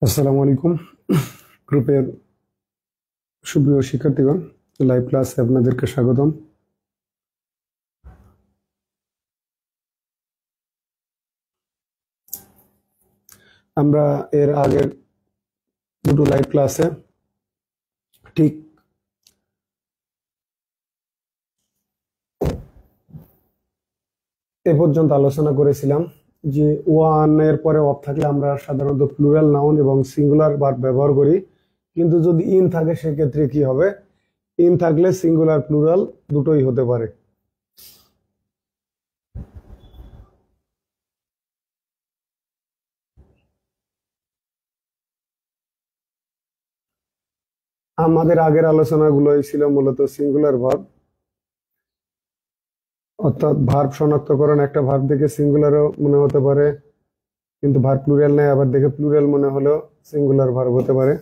আসসালামু আলাইকুম গ্রুপের সুপ্রিয় শিক্ষার্থীগণ, লাইভ ক্লাসে আপনাদেরকে স্বাগতম। আমরা এর আগের দুটো লাইভ ক্লাসে ঠিক এ পর্যন্ত আলোচনা করেছিলাম যে ওয়ান এর পরে অফ থাকলে আমরা সাধারণত প্লুরাল নাউন এবং সিঙ্গুলার ভার্ব ব্যবহার করি, কিন্তু যদি ইন থাকে সেক্ষেত্রে কি হবে? ইন থাকলে সিঙ্গুলার প্লুরাল দুটোই হতে পারে। আমাদের আগের আলোচনাগুলোই ছিল মূলত সিঙ্গুলার ভার্ব, অর্থাৎ ভার্ব শনাক্তকরণ। একটা ভার্ব দেখে সিঙ্গুলারও মনে হতে পারে, কিন্তু ভার্ব প্লুরাল নেই, আবার দেখে প্লুরাল মনে হলেও সিঙ্গুলার ভার্ব হতে পারে।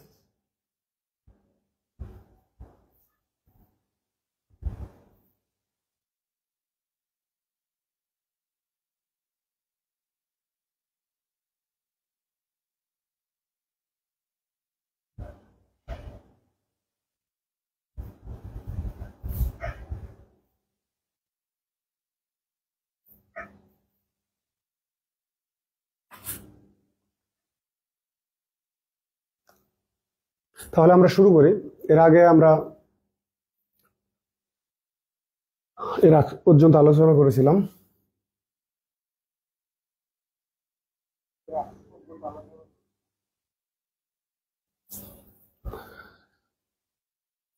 তাহলে আমরা শুরু করি। এর আগে আমরা এর আগ পর্যন্ত আলোচনা করেছিলাম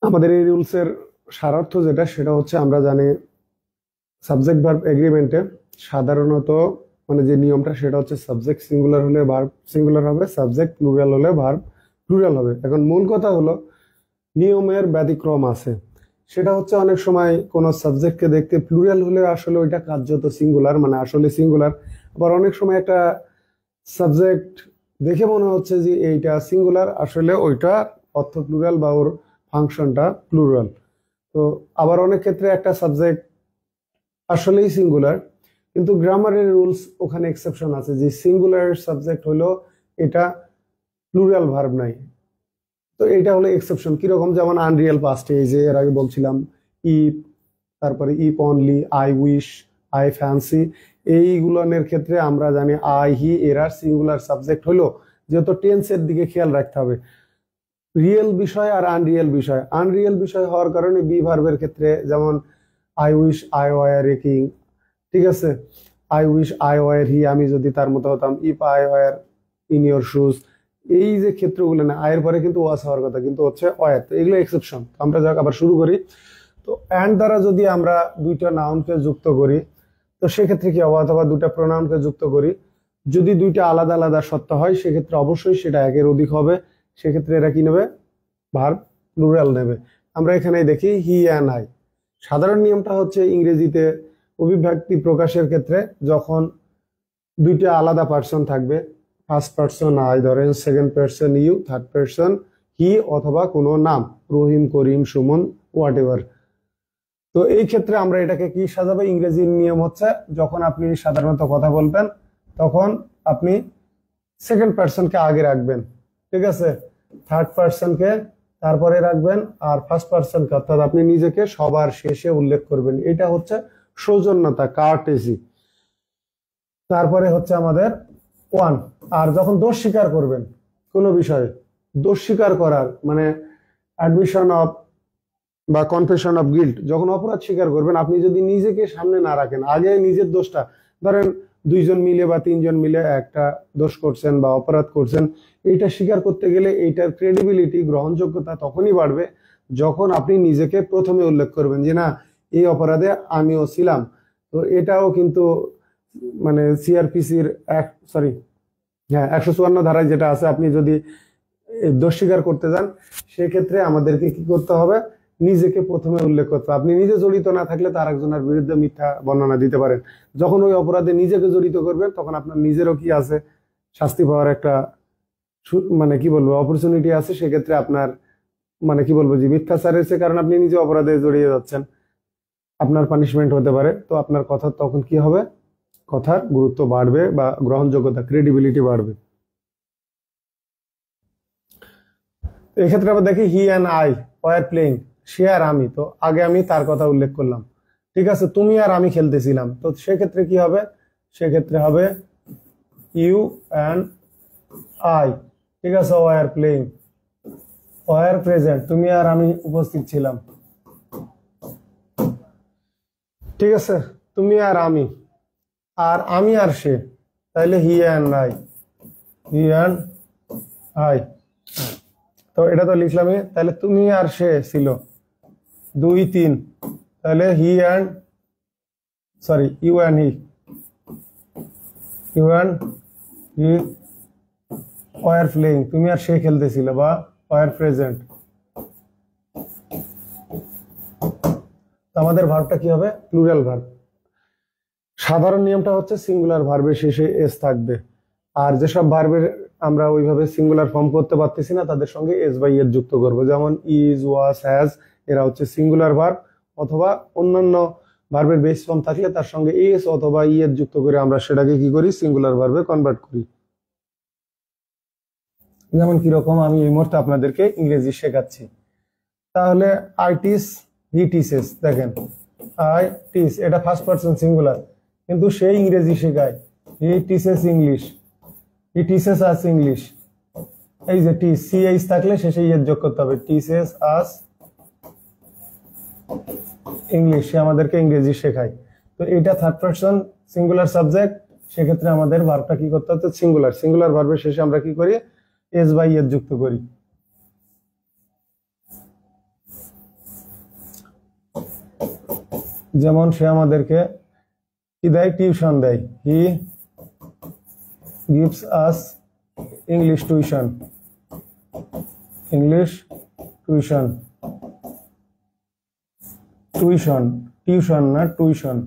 আমাদের এই রুলসের সারার্থ যেটা, সেটা হচ্ছে আমরা জানি সাবজেক্ট ভার্ব এগ্রিমেন্টে সাধারণত মানে যে নিয়মটা, সেটা হচ্ছে সাবজেক্ট সিঙ্গুলার হলে ভার্ব সিঙ্গুলার হবে, সাবজেক্ট প্লুরাল হলে ভার্ব প্লুরাল হবে। এখন মূল কথা হলো নিয়মের ব্যতিক্রম আছে। সেটা হচ্ছে অনেক সময় কোনো সাবজেক্টকে দেখতে প্লুরাল হলে আসলে ওইটা কার্যত সিঙ্গুলার, মানে আসলে সিঙ্গুলার। আবার অনেক সময় একটা সাবজেক্ট দেখে মনে হচ্ছে যে এইটা সিঙ্গুলার, আসলে ওইটা অর্থ প্লুরাল বা ওর ফাংশনটা প্লুরাল। তো আবার অনেক ক্ষেত্রে একটা সাবজেক্ট আসলেই সিঙ্গুলার, কিন্তু গ্রামারের রুলস ওখানে এক্সেপশন আছে যে সিঙ্গুলার সাবজেক্ট হলো এটা প্লুরাল ভার্ব নাই। তো এটা হলো এক্সেপশন। কিরকম? যেমন আনরিয়েল পাস্টে, এই যে এর আগে বলছিলাম ইফ, তারপরে if only, I wish, I fancy, এইগুলোর ক্ষেত্রে আমরা জানি আই হি এরা সিঙ্গুলার সাবজেক্ট হলো, যেহেতু টেন্সের দিকে খেয়াল রাখতে হবে। রিয়েল বিষয় আর আনরিয়েল বিষয়, আনরিয়েল বিষয় হওয়ার কারণে বি ভার্বের ক্ষেত্রে যেমন I wish I were a king, ঠিক আছে, আই উইশ আই ওয়ার হি, আমি যদি তার মতো হতাম, if I were in your shoes, এই যে ক্ষেত্রগুলো না, আয়ের পরে কিন্তু ওয়াস হওয়ার কথা, কিন্তু হচ্ছে ওয়ার। তো এগুলো এক্সেপশন। আমরা যাক আবার শুরু করি। তো অ্যান্ড দ্বারা যদি আমরা দুইটা নাউনকে যুক্ত করি, তো সেক্ষেত্রে কি হবে? অথবা দুটা প্রোনাউনকে যুক্ত করি, যদি দুইটা আলাদা আলাদা সত্য হয় সেক্ষেত্রে অবশ্যই সেটা একের অধিক হবে। সেক্ষেত্রে এরা কি নেবে? ভার্ব প্লুরাল নেবে। আমরা এখানে দেখি হি অ্যান্ড আই। সাধারণ নিয়মটা হচ্ছে ইংরেজিতে অভিব্যক্তি প্রকাশের ক্ষেত্রে যখন দুইটা আলাদা পার্সন থাকবে, ফার্স্ট পার্সন আই ধরেন, second person you, third person he, অথবা কোনো নাম রহিম, করিম, সুমন, হোয়াট এভার। তো এই ক্ষেত্রে আমরা এটাকে কি সাজাবো? ইংরেজির নিয়ম হচ্ছে যখন আপনি সাধারণত কথা বলবেন তখন আপনি সেকেন্ড পার্সনকে আগে রাখবেন, ঠিক আছে, থার্ড পার্সনকে তারপরে রাখবেন, আর ফার্স্ট পার্সনকে অর্থাৎ আপনি নিজেকে সবার শেষে উল্লেখ করবেন। এটা হচ্ছে সৌজন্যতা, কার্টেসি। তারপরে হচ্ছে আমাদের ওয়ান। আর যখন দোষ স্বীকার করবেন কোনো বিষয়ে, দোষ স্বীকার করার মানে অ্যাডমিশন অফ বা কনফেশন অফ গিল্ট, যখন অপরাধ স্বীকার করবেন, আপনি যদি নিজেকে সামনে না রাখেন, আগে নিজের দোষটা, ধরেন দুইজন মিলে বা তিনজন মিলে একটা দোষ করছেন বা অপরাধ করছেন, এইটা স্বীকার করতে গেলে এইটার ক্রেডিবিলিটি, গ্রহণযোগ্যতা তখনই বাড়বে যখন আপনি নিজেকে প্রথমে উল্লেখ করবেন যে না, এই অপরাধে আমিও ছিলাম। তো এটাও কিন্তু মানে সিআরপিসির হ্যাঁ 154 ধারায় যেটা আছে, আপনি যদি দোষ স্বীকার করতে যান সেক্ষেত্রে আমাদেরকে কি করতে হবে? নিজেকে প্রথমে উল্লেখ করতে হবে। আপনি নিজে জড়িত না থাকলে তার একজনের বিরুদ্ধে মিথ্যা বর্ণনা দিতে পারেন। যখন ওই অপরাধে নিজেকে জড়িত করবেন তখন আপনার নিজেরও কি আছে? শাস্তি পাওয়ার একটা মানে কি বলবো অপরচুনিটি আছে। সেক্ষেত্রে আপনার মানে কি বলবো যে মিথ্যাচারের চেয়ে, কারণ আপনি নিজে অপরাধে জড়িয়ে যাচ্ছেন, আপনার পানিশমেন্ট হতে পারে। তো আপনার কথা তখন কি হবে? কথার গুরুত্ব বাড়বে বা গ্রহণযোগ্যতা, ক্রেডিবিলিটি বাড়বে। এক্ষেত্রে আবার দেখি he and I were playing, সে আর আমি, তো আগে আমি তার কথা উল্লেখ করলাম। ঠিক আছে, তুমি আর আমি খেলতেছিলাম, তো সেক্ষেত্রে কি হবে, সেক্ষেত্রে হবে ইউ অ্যান্ড আই। ঠিক আছে, ওয়ার প্লেইং, ওয়ার প্রেজেন্ট, তুমি আর আমি উপস্থিত ছিলাম। ঠিক আছে, তুমি আর আমি আর সে, তাইলে হি and I, he and I. তো এটা তো লিখলামই, তাহলে তুমি আর সে ছিল 2 3, তাহলে he and sorry you and he, you and he were playing, তুমি আর সে খেলতেছিল বা ওয়ার প্রেজেন্ট। আমাদের ভার্বটা কি হবে, প্লুরাল ভার্ব। সাধারণ নিয়মটা হচ্ছে সিঙ্গুলার ভার্বের শেষে এস থাকবে, আর যেসব ভার্বের আমরা ওইভাবে সিঙ্গুলার ফর্ম করতে পারতেছি না তাদের সঙ্গে এস বাই এর যুক্ত করব, যেমন ইজ, ওয়াজ, হ্যাজ, এরা হচ্ছে সিঙ্গুলার ভার্ব, অথবা অন্যান্য ভার্বের বেস ফর্ম থাকলে তার সঙ্গে এস অথবা ই এর যুক্ত করে আমরা সেটাকে কি করি, সিঙ্গুলার ভার্বে কনভার্ট করি। যেমন কিরকম, আমি এই মুহূর্তে আপনাদেরকে ইংরেজি শেখাচ্ছি। তাহলে আই টিচ, হি টিচেস, দেখেন আই টিচ এটা ফার্স্ট পারসন সিঙ্গুলার, কিন্তু সে ইংরেজি শেখায়, he teaches English, he teaches us English. এই যে টি সি এইচ থাকলে শেষে এর যোগ করতে হবে, টিচেস আস ইংলিশ, সে আমাদেরকে ইংরেজি শেখায়। তো এটা থার্ড পারসন সিঙ্গুলার সাবজেক্ট, সেক্ষেত্রে আমাদের ভার্বটা কি করতে হচ্ছে, সিঙ্গুলার। সিঙ্গুলার ভার্বের শেষে আমরা কি করি, এস বাই এর যুক্ত করি। যেমন সে আমাদেরকে কি দেয়, টিউশন দেয়, he gives us English tuition, English tuition, tuition, tuition না টিউশন।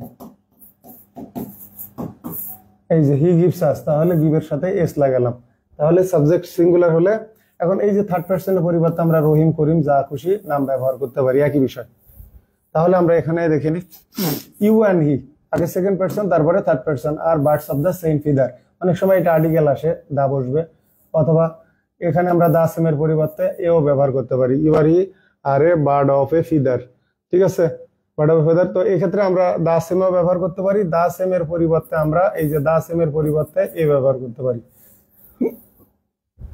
এই যে হি গিভস আস, তাহলে গিভের সাথে এস লাগালাম, তাহলে সাবজেক্ট সিঙ্গুলার হলে এখন এই যে থার্ড পারসনের পরিবর্তে আমরা রহিম, করিম যা খুশি নাম ব্যবহার করতে পারি, একই বিষয়। তাহলে আমরা এখানে দেখে নিই, ইউ অ্যান্ড হি, আগে সেকেন্ড পারসন তারপরে থার্ড পারসন, আর birds of the same feather, অনেক সময় এটা আর্টিকেল আসে, দা বসবে, অথবা এখানে আমরা দা সেমের পরিবর্তে এও ব্যবহার করতে পারি, ইউ আর he are a bird of a feather. ঠিক আছে, বার্ড অফ এ ফিদার, তো এক্ষেত্রে আমরা দা সেমও ব্যবহার করতে পারি, দা সেমের পরিবর্তে আমরা এই যে দা সেমের পরিবর্তে এ ব্যবহার করতে পারি।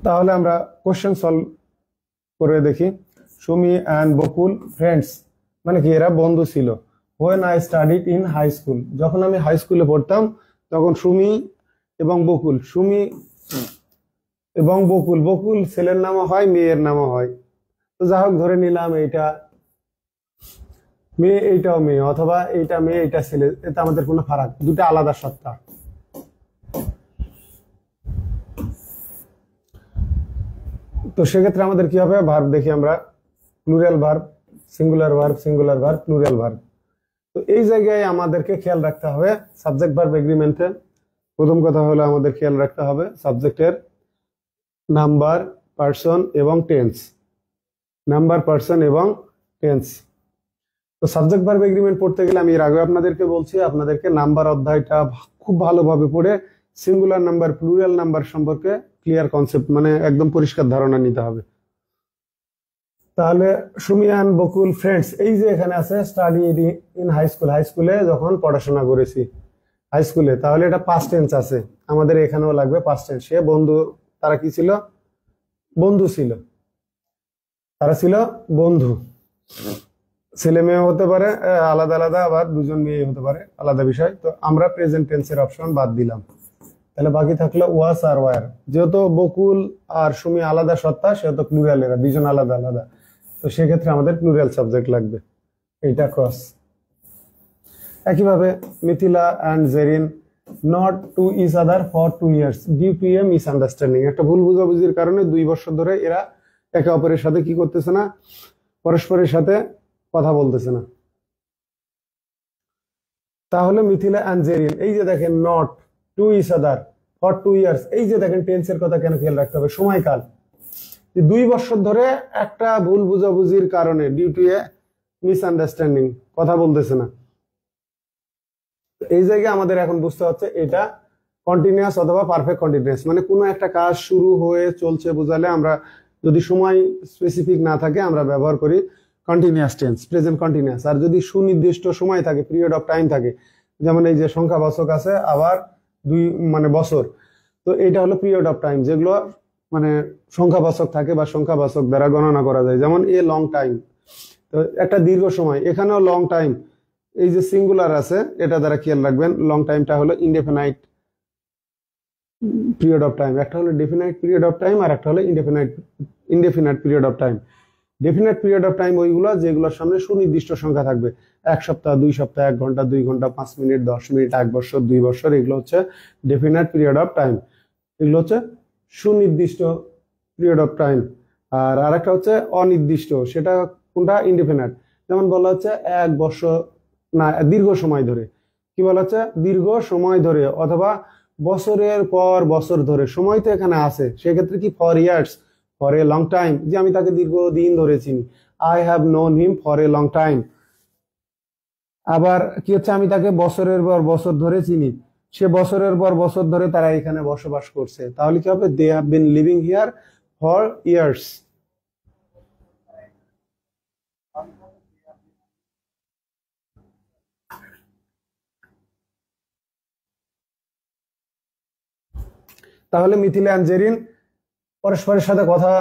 তাহলে আমরা কোশ্চেন সলভ করে দেখি। সুমি অ্যান্ড বকুল ফ্রেন্ডস, মানে কি এরা বন্ধু ছিল। When I studied in high school, যখন আমি হাই স্কুলে পড়তাম তখন সুমি এবং বকুল, সুমি এবং বকুল, বকুল ছেলের নামও হয় মেয়ের নামও হয়, তো যা হোক ধরে নিলাম এইটা মেয়ে এইটাও মেয়ে, অথবা এইটা মেয়ে এইটা ছেলে, এতে আমাদের কোনো ফারাক, দুটো আলাদা সত্তা। তো সেক্ষেত্রে আমাদের কি হবে, ভার্ব দেখি আমরা, plural verb, singular verb, singular verb, plural verb. তো এই জায়গায় আমাদেরকে খেয়াল রাখতে হবে সাবজেক্ট ভার্ব এগ্রিমেন্টে, প্রথম কথা হলো আমাদের খেয়াল রাখতে হবে সাবজেক্টের নাম্বার, পার্সন এবং টেন্স, নাম্বার, পার্সন এবং টেন্স। তো সাবজেক্ট ভার্ব এগ্রিমেন্ট পড়তে গেলে আমি এর আগে আপনাদেরকে বলছি, আপনাদেরকে নাম্বার অধ্যায়টা খুব ভালোভাবে পড়ে সিঙ্গুলার নাম্বার, প্লুরাল নাম্বার সম্পর্কে ক্লিয়ার কনসেপ্ট, মানে একদম পরিষ্কার ধারণা নিতে হবে। তাহলে সুমি অ্যান্ড বকুল ফ্রেন্ডস, এই যে এখানে আছে study in high school, high স্কুলে যখন পড়াশোনা করেছি, হাই স্কুলে, তাহলে এটা পাস্ট টেন্স আছে, আমাদের এখানেও লাগবে পাস্ট টেন্স। সে বন্ধু, তারা কি ছিল, বন্ধু ছিল, তারা ছিল বন্ধু, ছেলে মেয়ে হতে পারে আলাদা আলাদা, আবার দুজন মেয়ে হতে পারে, আলাদা বিষয়। তো আমরা প্রেজেন্ট টেন্সের অপশন বাদ দিলাম, তাহলে বাকি থাকলো ওয়াস আর ওয়ার। যেহেতু বকুল আর সুমি আলাদা সত্তা, সেহেতু প্লুরাল, এরা দুজন আলাদা আলাদা, তো সেক্ষেত্রে আমাদের প্লুরাল সাবজেক্ট লাগবে, এইটা ক্রস। একইভাবে Mithila and Jerin not to each other for 2 years due to a misunderstanding, একটা ভুল বুঝাবুঝির কারণে 2 বছর ধরে এরা একে অপরের সাথে কি করতেছে না, পরস্পরের সাথে কথা বলতেছে না। তাহলে মিথিলা অ্যান্ড জেরিন, এই যে দেখেন not to each other for 2 years, এই যে দেখেন টেন্সের কথা কেন খেয়াল রাখতে হবে, সময়কাল, 2 বছর ধরে একটা ভুল বুঝাবুঝির কারণে, ডিউ টু এ মিসআন্ডারস্ট্যান্ডিং, কথা বলতেছে না। এই জায়গায় আমাদের এখন বুঝতে হচ্ছে এটা কন্টিনিউয়াস অথবা পারফেক্ট কন্টিনিউয়াস, মানে কোনো একটা কাজ শুরু হয়ে চলছে বোঝালে আমরা যদি সময় স্পেসিফিক না থাকে আমরা ব্যবহার করি কন্টিনিউয়াস টেন্স, প্রেজেন্ট কন্টিনিউয়াস। আর যদি সুনির্দিষ্ট সময় থাকে, পিরিয়ড অফ টাইম থাকে, যেমন এই যে সংখ্যাবাচক আছে আবার মানে বছর, তো এটা হলো পিরিয়ড অফ টাইম, যেগুলো মানে সংখ্যাবাচক থাকে বা সংখ্যাবাচক দ্বারা গণনা করা যায়, যেমন এ লং টাইম, তো একটা দীর্ঘ সময়, এখানেও লং টাইম, এই যে সিঙ্গুলার আছে এটা দ্বারা খেয়াল রাখবেন, লং টাইমটা হলো ইনডেফিনাইট পিরিয়ড অফ টাইম, একটা হলো ডেফিনাইট পিরিয়ড অফ টাইম আর একটা হলো indefinite period of time. Definite period of time ওইগুলো যেগুলোর সামনে সুনির্দিষ্ট সংখ্যা থাকবে, 1 সপ্তাহ, 2 সপ্তাহ, 1 ঘন্টা, 2 ঘন্টা, 5 মিনিট, 10 মিনিট, 1 বছর, 2 বছর, এগুলো হচ্ছে ডেফিনাইট পিরিয়ড অফ টাইম, এগুলো হচ্ছে সুনির্দিষ্ট পিরিয়ড অফ টাইম। আর আরেকটা হচ্ছে অনির্দিষ্ট, সেটা কোনটা? ইনডেফিনাইট। যেমন বলা হচ্ছে 1 বছর, না দীর্ঘ সময় ধরে, কি বলা হচ্ছে? দীর্ঘ সময় ধরে, অথবা বছরের পর বছর ধরে, সময় তো এখানে আছে, সেক্ষেত্রে কি for years, for a long time, যে আমি তাকে দীর্ঘদিন ধরে চিনি, I have known him for a long time. আবার কি হচ্ছে? আমি তাকে বছরের পর বছর ধরে চিনি, সে বছরের পর বছর ধরে তারা এখানে বসবাস করছে, তাহলে কি হবে? They have been living here for years. তাহলে মিথিলা এন্ড জেরিন পরস্পরের সাথে কথা,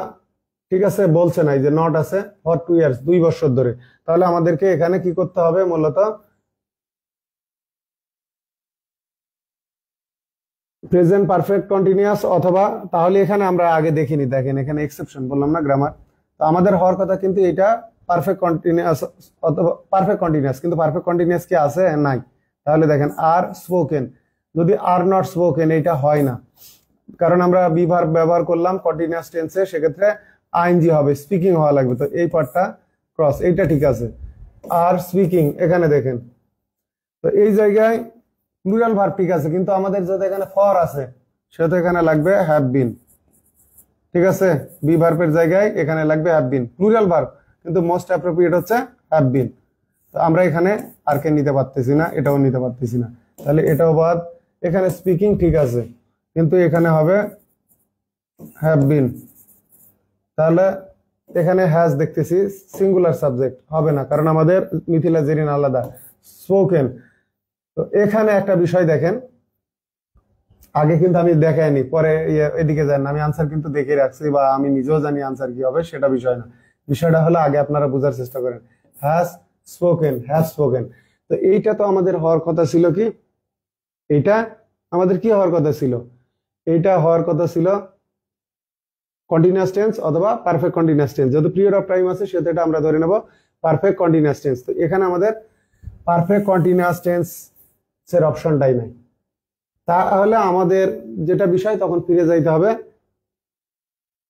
ঠিক আছে, বলছে না, এই যে নট আছে, ফর 2 ইয়ার্স, 2 বছর ধরে। তাহলে আমাদেরকে এখানে কি করতে হবে? মূলত প্রেজেন্ট পারফেক্ট কন্টিনিউয়াস, অথবা তাহলে এখানে আমরা আগে দেখিনি, দেখেন এখানে এক্সেপশন বললাম না, গ্রামার, তো আমাদের হওয়ার কথা কিন্তু এটা পারফেক্ট কন্টিনিউয়াস অথবা পারফেক্ট কন্টিনিউয়াস, কিন্তু পারফেক্ট কন্টিনিউয়াস কি আছে? নাই। তাহলে দেখেন আর স্পোকেন, যদি আর নট স্পোকেন, এটা হয় না, কারণ আমরা বি ভার্ব ব্যবহার করলাম কন্টিনিউয়াস টেন্সে, সেক্ষেত্রে আইএনজি হবে, স্পিকিং হওয়া লাগবে, তো এই পার্টটা ক্রস, এইটা ঠিক আছে। আর স্পিকিং এখানে দেখেন, তো এই জায়গায় প্লুরাল ভার্ব ঠিক আছে, কিন্তু আমাদের যদি এখানে ফর আছে, সেটা এখানে লাগবে হ্যাভ বিন, ঠিক আছে, বি ভার্বের জায়গায় এখানে লাগবে হ্যাভ বিন, প্লুরাল ভার্ব, কিন্তু মোস্ট অ্যাপ্রোপ্রিয়েট হচ্ছে হ্যাভ বিন। তো আমরা এখানে আর কে নিতে পারতেছি না, এটাও নিতে পারতেছি না, তাহলে এটাও বাদ। এখানে স্পিকিং ঠিক আছে, কিন্তু এখানে হবে হ্যাভ বিন, তাহলে এখানে হ্যাজ দেখতেছি, সিঙ্গুলার সাবজেক্ট হবে না, কারণ আমাদের মিথিলা জেরিন আলাদা, স্পোকেন। তো এখানে একটা বিষয় দেখেন, আগে কিন্তু আমি দেখাইনি, পরে এদিকে যান, আমি আনসার কিন্তু দেখে রাখছি, বা আমি নিজেও জানি আনসার কি হবে, সেটা বিষয় না, বিষয়টা হলো আগে আপনারা বোঝার চেষ্টা করেন। হ্যাজ স্পোকেন, হ্যাজ স্পোকেন, তো এইটা তো আমাদের হওয়ার কথা ছিল কি? এইটা আমাদের কি হওয়ার কথা ছিল? এইটা হওয়ার কথা ছিল কন্টিনিউয়াস টেন্স অথবা পারফেক্ট কন্টিনিউয়াস টেন্স, যেহেতু পিরিয়ড অফ টাইম আছে সেহেতু এটা আমরা ধরে নেব পারফেক্ট কন্টিনিউয়াস টেন্স। তো এখানে আমাদের পারফেক্ট কন্টিনিউয়াস টেন্স এর অপশনটাই নাই, তাহলে আমাদের যেটা বিষয় তখন ফিরে যাইতে হবে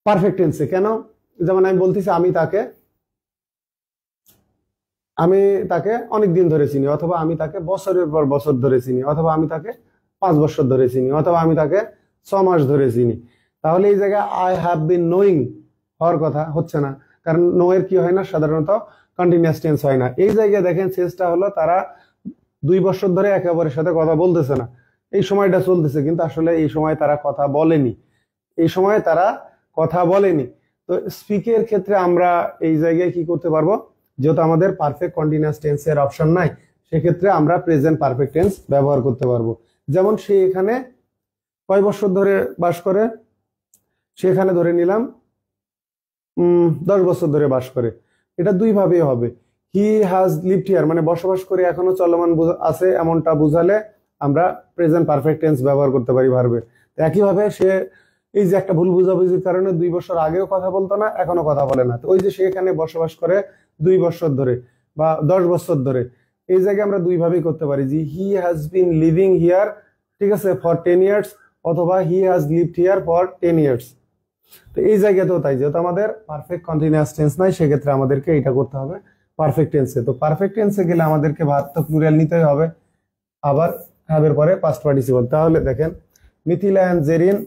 পারফেক্ট টেন্সে। কেন? যেমন আমি বলতেছি আমি তাকে অনেক দিন ধরে চিনি, অথবা আমি তাকে বছরের পর বছর ধরে চিনি, অথবা আমি তাকে 5 বছর ধরে চিনি, অথবা আমি তাকে 6 মাস ধরে চিনি। তাহলে এই জায়গায় আই হ্যাভ বিন নোয়িং হওয়ার কথা হচ্ছে না, কারণ নো এর কি হয় না? সাধারণত কন্টিনিউয়াস টেন্স হয় না। এই জায়গায় দেখেন চেষ্টা হলো তারা 2 বছর ধরে একে অপরের সাথে কথা বলতেছে না, এই সময়টা চলতেছে, কিন্তু আসলে এই সময় তারা কথা বলেনি, এই সময় তারা কথা বলেনি। তো স্পিকের ক্ষেত্রে আমরা এই জায়গায় কি করতে পারবো? যেহেতু আমাদের পারফেক্ট কন্টিনিউয়াস টেন্স এর অপশন নাই, সেক্ষেত্রে আমরা প্রেজেন্ট পারফেক্ট টেন্স ব্যবহার করতে পারবো। যেমন সে এখানে কয় বছর ধরে বাস করে? সে এখানে ধরে নিলাম 10 বছর ধরে বাস করে, এটা দুই ভাবেই হবে। হি হ্যাজ লিভড হিয়ার মানে বসবাস করে এখনো চলমান আছে, এমনটা বুঝালে আমরা প্রেজেন্ট পারফেক্ট টেন্স ব্যবহার করতে পারি ভার্বে। একইভাবে সে, এই যে একটা ভুল বুঝাবুঝির কারণে 2 বছর আগেও কথা বলতো না, এখনো কথা বলে না, তো ওই যে সে এখানে বসবাস করে 2 বছর ধরে বা 10 বছর ধরে, এই জায়গায় আমরা দুই ভাবেই করতে পারি, যে he has been living here, ঠিক আছে, ফর 10 ইয়ার্স, অথবা he has lived here for 10 years. তো এই জায়গাতেও তাই, যেহেতু আমাদের পারফেক্ট কন্টিনিউয়াস টেন্স নাই, সেক্ষেত্রে আমাদেরকে এটা করতে হবে পারফেক্ট টেন্সে। তো পারফেক্ট টেন্সে গেলে আমাদেরকে ভার্ব তো প্লুরাল নিতেই হবে, আবার হ্যাভের পরে পাস্ট পার্টিসিপল। তাহলে দেখেন Mithila and Jerin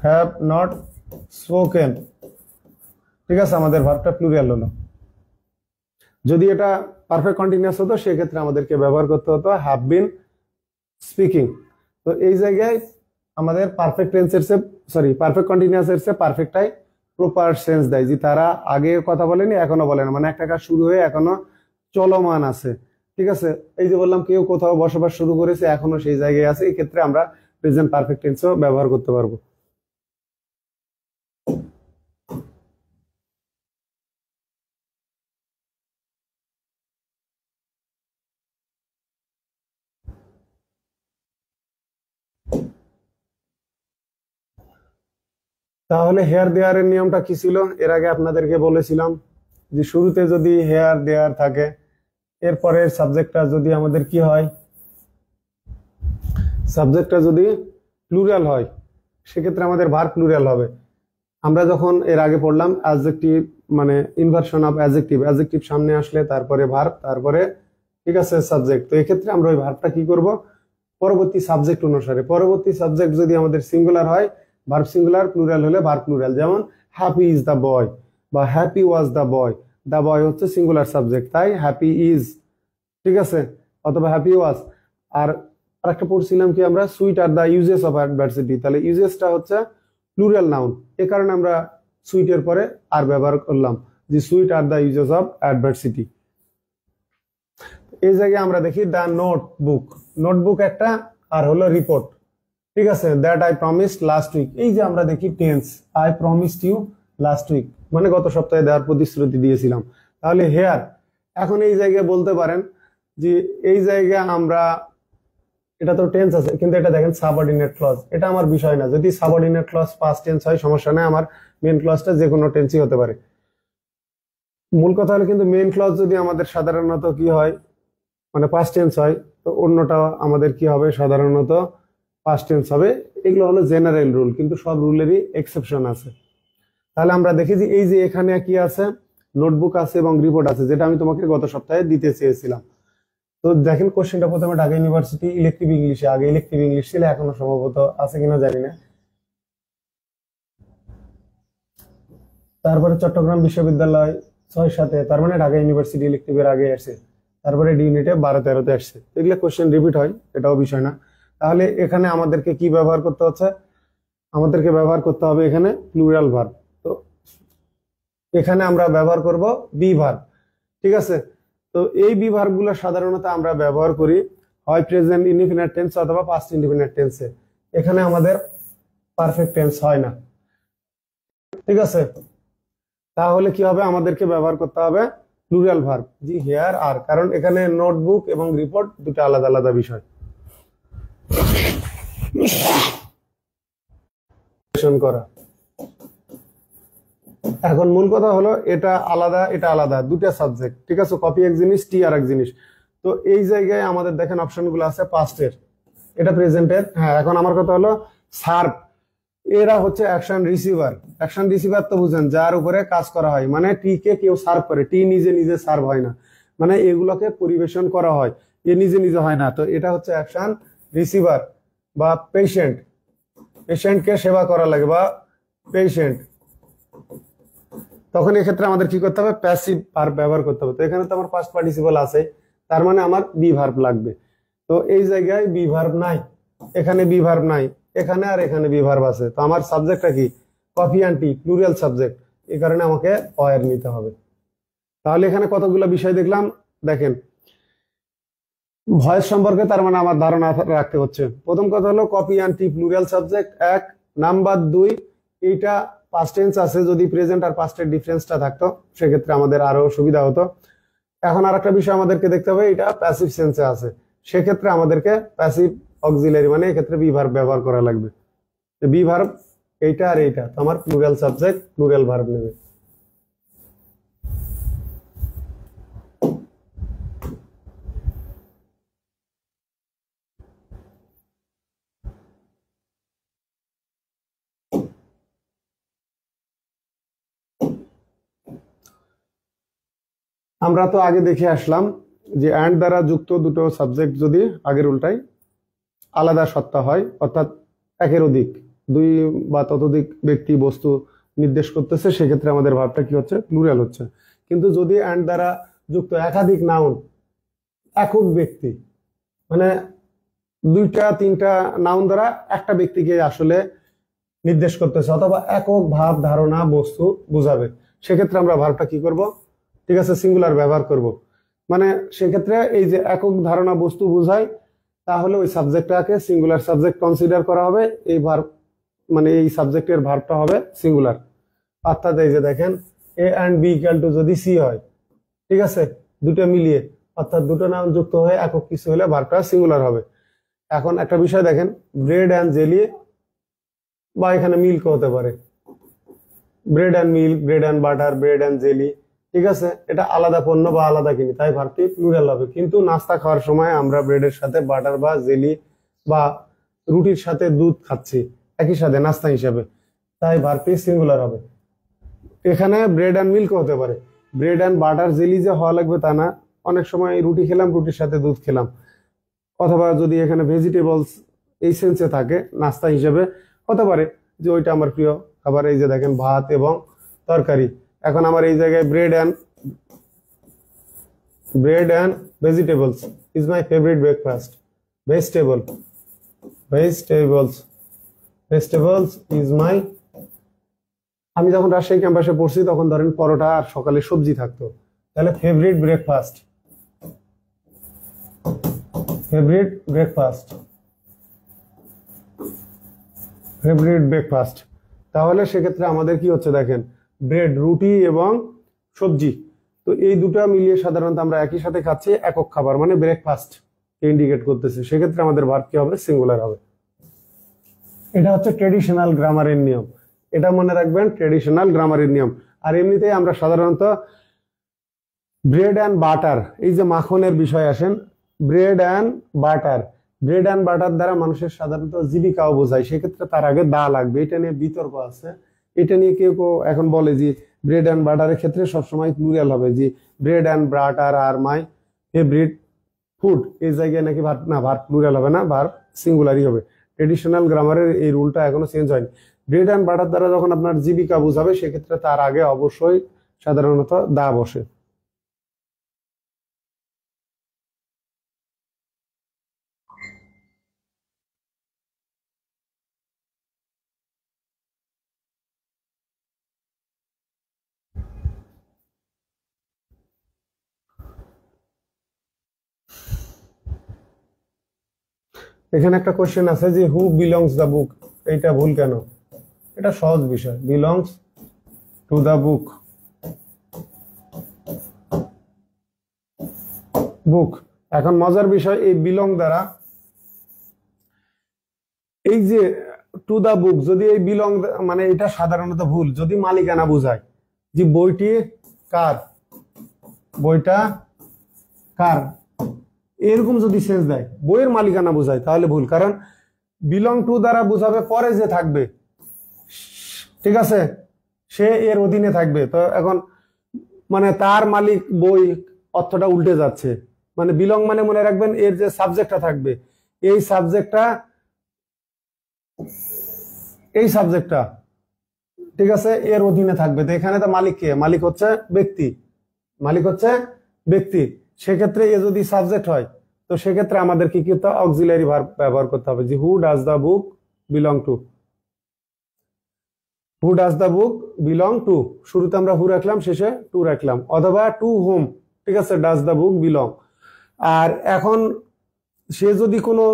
have not spoken, ঠিক আছে, আমাদের ভার্বটা প্লুরাল হলো। যদি এটা পারফেক্ট কন্টিনিউয়াস হতো সেক্ষেত্রে আমাদেরকে ব্যবহার করতে হতো হ্যাভ বিন স্পিকিং। তো এই জায়গায় আমাদের পারফেক্ট টেন্সের সে পারফেক্ট কন্টিনিউয়াস এর সে পারফেক্টটাই প্রপার সেন্স দেয়, যে তারা আগে কথা বলেনি এখনো বলে না, মানে একটা কাজ শুরু হয়ে এখনো চলমান আছে। ঠিক আছে, এই যে বললাম কেউ কোথাও বসবাস শুরু করেছে এখনো সেই জায়গায় আছে, এই ক্ষেত্রে আমরা প্রেজেন্ট পারফেক্ট টেন্সও ব্যবহার করতে পারবো। তাহলে হেয়ার দেয়ারের নিয়মটা কি ছিল এর আগে আপনাদেরকে বলেছিলাম, যে শুরুতে যদি হেয়ার দেয়ার থাকে, এরপরের সাবজেক্টটা যদি আমাদের কি হয়, সাবজেক্টটা যদি প্লুরাল হয় সেক্ষেত্রে আমাদের ভার্ব প্লুরাল হবে। আমরা যখন এর আগে পড়লাম অ্যাডজেক্টিভ মানে ইনভার্সন অফ অ্যাডজেক্টিভ, অ্যাডজেক্টিভ সামনে আসলে তারপরে ভার্ব, তারপরে ঠিক আছে সাবজেক্ট। তো এক্ষেত্রে আমরা ওই ভার্বটা কি করব, পরবর্তী সাবজেক্ট অনুসারে, পরবর্তী সাবজেক্ট যদি আমাদের সিঙ্গুলার হয় ভার্ব সিঙ্গুলার, প্লুরাল হলে ভার্ব প্লুরাল। যেমন হ্যাপি ইজ দ্য বয় বা happy was the boy, the boy হচ্ছে সিঙ্গুলার সাবজেক্ট, তাই হ্যাপি ইজ, ঠিক আছে, অথবা হ্যাপি ওয়াজ। আর আরেকটা পড়ছিলাম কি আমরা, sweet are the uses of adversity, তাহলে ইউজেসটা হচ্ছে প্লুরাল নাউন, এ কারণে আমরা সুইটের পরে আর ব্যবহার করলাম, যে sweet are the uses of adversity. এই জায়গায় আমরা দেখি দ্য নোটবুক, নোটবুক একটা, আর হলো রিপোর্ট, ঠিক আছে, that I promised last week. এই যে আমরা দেখি tense, I promised you last week, মানে গত সপ্তাহে দেওয়ার প্রতিশ্রুতি দিয়েছিলাম। তাহলে হেয়ার, এখন এই জায়গায় বলতে পারেন যে এই জায়গায় আমরা, এটা তো টেন্স আছে কিন্তু এটা দেখেন সাবঅর্ডিনেট ক্লজ, এটা আমার বিষয় না, যদি সাবঅর্ডিনেট ক্লজ পাস্ট টেন্স হয় সমস্যা নেই, আমার মেন ক্লজটা যে কোনো টেন্সই হতে পারে। মূল কথা হলো কিন্তু মেন ক্লজ যদি আমাদের সাধারণত কি হয়, মানে পাস্ট টেন্স হয়, তো অন্যটা আমাদের কি হবে, সাধারণত পাস্ট টেন্স হবে। এগুলো হলো জেনারেল রুল, কিন্তু সব রুলেরই এক্সেপশন আছে। তাহলে আমরা দেখি যে এই যে এখানে কি আছে, নোটবুক আছে এবং রিপোর্ট আছে, যেটা আমি তোমাকে গত সপ্তাহে দিতে চেয়েছিলাম। তো দেখেন কোশ্চেনটা প্রথমে ঢাকা ইউনিভার্সিটি ইলেকটিভ ইংলিশে, আগে ইলেকটিভ ইংলিশ ছিল, এখনো সম্ভবত আছে কিনা জানি না। তারপরে চট্টগ্রাম বিশ্ববিদ্যালয় 6-7, তার মানে ঢাকা ইউনিভার্সিটি ইলেকটিভের আগে আসছে, তারপরে ডি ইউনিটে 12-13-তে আসছে। এগুলো কোশ্চেন রিপিট হয়, এটাও বিষয় না। তাহলে এখানে আমাদেরকে কি ব্যবহার করতে হচ্ছে, আমাদেরকে ব্যবহার করতে হবে এখানে প্লুরাল ভার্ব। তো এখানে আমরা ব্যবহার করব বি ভার্ব, ঠিক আছে। তো এই বি ভার্ব গুলো সাধারণত আমরা ব্যবহার করি হয় প্রেজেন্ট ইনডিফিনিট টেন্স অথবা পাস্ট ইনডিফিনিট টেন্সে, এখানে আমাদের পারফেক্ট টেন্স হয় না, ঠিক আছে। তাহলে কি হবে, আমাদেরকে ব্যবহার করতে হবে প্লুরাল ভার্ব, জি হেয়ার আর, কারণ এখানে নোটবুক এবং রিপোর্ট দুটো আলাদা আলাদা বিষয় করা। এখন মূল কথা হলো এটা আলাদা এটা আলাদা, দুটা সাবজেক্ট, ঠিক আছে, কপি এক জিনিস, টি আর এক জিনিস। তো এই জায়গায় আমাদের দেখেন অপশনগুলো আছে পাস্টের, এটা প্রেজেন্টের। হ্যাঁ, এখন আমার কথা হলো সার্ভ, এরা হচ্ছে অ্যাকশন রিসিভার। অ্যাকশন রিসিভার তো বুঝেন, যার উপরে কাজ করা হয়, মানে টি কে কেউ সার্ভ করে, টি নিজে নিজে সার্ভ হয় না, মানে এগুলোকে পরিবেশন করা হয়, এ নিজে নিজে হয় না। তো এটা হচ্ছে অ্যাকশন রিসিভার বা পেশেন্ট, পেশেন্টকে সেবা করা লাগে বা পেশেন্ট। তখন এক্ষেত্রে আমাদের কি করতে হবে, প্যাসিভ ভার্ব ব্যবহার করতে হবে। তো এখানে তো আমার পাস্ট পার্টিসিপল আছে, তার মানে আমার বি ভার্ব লাগবে। তো এই জায়গায় বি ভার্ব নাই, এখানে বি ভার্ব নাই, এখানে আর এখানে বি ভার্ব আছে। তো আমার সাবজেক্টটা কি, copy and T, plural subject, এই কারণে আমাকে অয়ের নিতে হবে। তাহলে এখানে কতগুলো বিষয় দেখলাম, দেখেন ভয়েস সম্পর্কে তার মানে আমার ধারণা রাখতে হচ্ছে। প্রথম কথা হলো copy and T plural subject, এক নাম্বার। দুই, এইটা পাস্ট টেন্স আছে, যদি প্রেজেন্ট আর পাস্টের ডিফারেন্সটা থাকতো সেক্ষেত্রে আমাদের আরো সুবিধা হতো। এখন আর একটা বিষয় আমাদেরকে দেখতে হবে, এটা প্যাসিভ সেন্সে আছে, সেক্ষেত্রে আমাদেরকে প্যাসিভ অক্সিলারি মানে এক্ষেত্রে বি ভার্ব ব্যবহার করা লাগবে। বি ভার্ব এইটা আর এইটা, তো আমার প্লুরাল সাবজেক্ট প্লুরাল ভার্ব নেবে। আমরা তো আগে দেখে আসলাম যে অ্যান্ড দ্বারা যুক্ত দুটো সাবজেক্ট যদি আগের উল্টায় আলাদা সত্তা হয়, অর্থাৎ একের অধিক, দুই বা ততোধিক ব্যক্তি বস্তু নির্দেশ করতেছে, সেক্ষেত্রে আমাদের ভার্বটা কি হচ্ছে, প্লুরাল হচ্ছে। কিন্তু যদি অ্যান্ড দ্বারা যুক্ত একাধিক নাউন, একক ব্যক্তি, মানে দুইটা তিনটা নাউন দ্বারা একটা ব্যক্তিকে আসলে নির্দেশ করতেছে অথবা একক ভাব ধারণা বস্তু বোঝাবে, সেক্ষেত্রে আমরা ভার্বটা কি করব, ঠিক আছে, সিঙ্গুলার ব্যবহার করব। মানে সেক্ষেত্রে এই যে একক ধারণা বস্তু বোঝায়, তাহলে ওই সাবজেক্টটাকে সিঙ্গুলার সাবজেক্ট কনসিডার করা হবে, এই ভার্ব মানে এই সাবজেক্টের ভার্বটা হবে সিঙ্গুলার। অর্থাৎ এই যে দেখেন এ অ্যান্ড বি ইকুয়াল টু যদি সি হয়, ঠিক আছে, দুটো মিলিয়ে অর্থাৎ দুটো নাউন যুক্ত হয়ে একক কিছু হলে ভার্বটা সিঙ্গুলার হবে। এখন একটা বিষয় দেখেন, ব্রেড অ্যান্ড জেলি বা এখানে মিল্ক হতে পারে, bread and milk, bread and butter, bread and jelly, ঠিক আছে, এটা আলাদা পণ্য বা আলাদা কিনি, তাই ভার্বটি প্লুরাল হবে। কিন্তু নাস্তা খাওয়ার সময় আমরা ব্রেডের সাথে বাটার বা জেলি বা রুটির সাথে দুধ খাচ্ছি একই সাথে নাস্তা হিসাবে, তাই ভার্বটি সিঙ্গুলার হবে। এখানে ব্রেড অ্যান্ড মিল্ক হতে পারে, ব্রেড অ্যান্ড বাটার জেলি যে হওয়া লাগবে তা না, অনেক সময় রুটি খেলাম, রুটির সাথে দুধ খেলাম, অথবা যদি এখানে ভেজিটেবলস এই সেন্সে থাকে নাস্তা হিসেবে হতে পারে যে ওইটা আমার প্রিয় খাবার, এই যে দেখেন ভাত এবং তরকারি। এখন আমার এই জায়গায় bread and vegetables is my favourite breakfast, vegetables is my, আমি যখন রাজশাহী ক্যাম্পাসে পড়ছি তখন ধরেন পরোটা আর সকালে সবজি থাকতো, তাহলে ফেভারিট ব্রেকফাস্ট, তাহলে সেক্ষেত্রে আমাদের কি হচ্ছে দেখেন, ব্রেড রুটি এবং সবজি, তো এই দুটো মিলিয়ে সাধারণত আমরা একই সাথে খাচ্ছি, একক খাবার মানে ব্রেকফাস্ট ইন্ডিকেট করতেছে, সেক্ষেত্রে আমাদের ভার্ব কি হবে, সিঙ্গুলার হবে। এটা হচ্ছে ট্রেডিশনাল গ্রামারের নিয়ম, এটা মনে রাখবেন, ট্রেডিশনাল গ্রামারের নিয়ম। আর এমনিতেই আমরা সাধারণত ব্রেড অ্যান্ড বাটার, এই যে মাখনের বিষয় আসেন, ব্রেড অ্যান্ড বাটার দ্বারা মানুষের সাধারণত জীবিকাও বোঝায়, সেক্ষেত্রে তার আগে দা লাগবে, এটা নিয়ে বিতর্ক আছে। এটা নিয়ে কেউ কেউ এখন বলে যে ব্রেড অ্যান্ড বাটারের ক্ষেত্রে সবসময় প্লুরাল হবে, যে bread and butter are my favourite food, এই জায়গায় নাকি ভার্ব না, ভার্ব প্লুরাল হবে না, ভার্ব সিঙ্গুলারই হবে। ট্রেডিশনাল গ্রামারের এই রুলটা এখনো চেঞ্জ হয়নি। ব্রেড অ্যান্ড বাটার দ্বারা যখন আপনার জীবিকা বোঝাবে, সেক্ষেত্রে তার আগে অবশ্যই সাধারণত দা বসে। এখানে একটা কোশ্চেন আছে যে হু বিলংস দ্য বুক, এটা ভুল কেন? এটা সহজ বিষয়, বিলংস টু দ্য বুক। এখন মজার বিষয়, এই বিলং দ্বারা এই যে টু দ্য বুক, যদি এই বিলং মানে এটা সাধারণত ভুল, যদি মালিকানা বোঝায় যে বইটা কার এরকম যদি সেন্স দেয়, বইয়ের মালিকানা বোঝায়, তাহলে ভুল, কারণ বিলং টু দ্বারা বোঝাবে পরে যে থাকবে, ঠিক আছে, সে এর অধীনে থাকবে। তো এখন মানে তার মালিক বই, অর্থটা উল্টে যাচ্ছে। মানে বিলং মানে মনে রাখবেন এর যে সাবজেক্টটা থাকবে, এই সাবজেক্টটা ঠিক আছে এর অধীনে থাকবে। তো এখানে তো মালিক কে? মালিক হচ্ছে ব্যক্তি। সেক্ষেত্রে এ যদি সাবজেক্ট হয়, তো সেক্ষেত্রে আমাদের কি করতে হবে? অক্সিলারি ভার্ব ব্যবহার করতে হবে, যে হু does the book belong to. শুরুতে আমরা হু রাখলাম, শেষে টু রাখলাম, অথবা টু হোম, ঠিক আছে, ডাজ দ্য বুক বিলং। আর এখন সে যদি কোনো,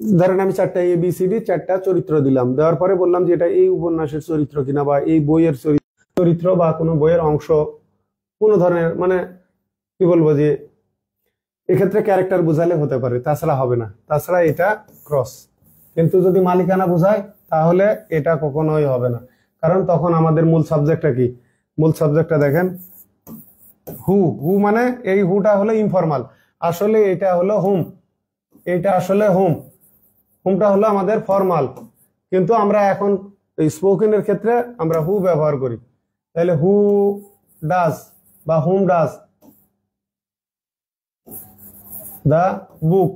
ধরেন আমি চারটা ABCD চারটা চরিত্র দিলাম, দেওয়ার পরে বললাম যে এটা এই উপন্যাসের চরিত্র কিনা বা এই বইয়ের চরিত্র বা কোনো বইয়ের অংশ, কোনো ধরনের মানে কি বলবো, যে এক্ষেত্রে ক্যারেক্টার বোঝালে হতে পারে, তাছাড়া হবে না, তাছাড়া এটা ক্রস। কিন্তু যদি মালিকানা বোঝায়, তাহলে এটা কখনোই হবে না, কারণ তখন আমাদের মূল সাবজেক্টটা কি? মূল সাবজেক্টটা দেখেন হু মানে এই হুটা হলো ইনফরমাল, আসলে এটা হলো হোমটা হলো আমাদের ফর্মাল, কিন্তু আমরা এখন এই স্পোকেনের ক্ষেত্রে আমরা হু ব্যবহার করি। তাহলে হু ডাজ বা হুম ডাজ দ্য বুক,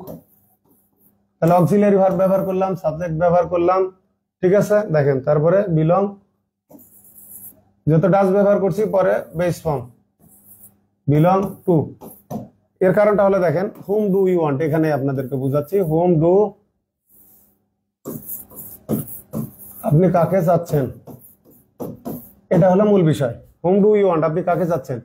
তাহলে অক্সিলারি ভার্ব ব্যবহার করলাম, সাবজেক্ট ব্যবহার করলাম, ঠিক আছে, দেখেন তারপরে বিলং, যেহেতু ডাজ ব্যবহার করছি, পরে বেস ফর্ম বিলং টু, এর কারণটা হলো দেখেন হোম ডু ইউ ওয়ান্ট, এখানে আপনাদেরকে বুঝাচ্ছি হোম ডু, আপনি কাকে চাচ্ছেন, এটা হলো মূল বিষয়। হোম ডু ইউ ওয়ান্ট, আপনি কাকে চাচ্ছেন।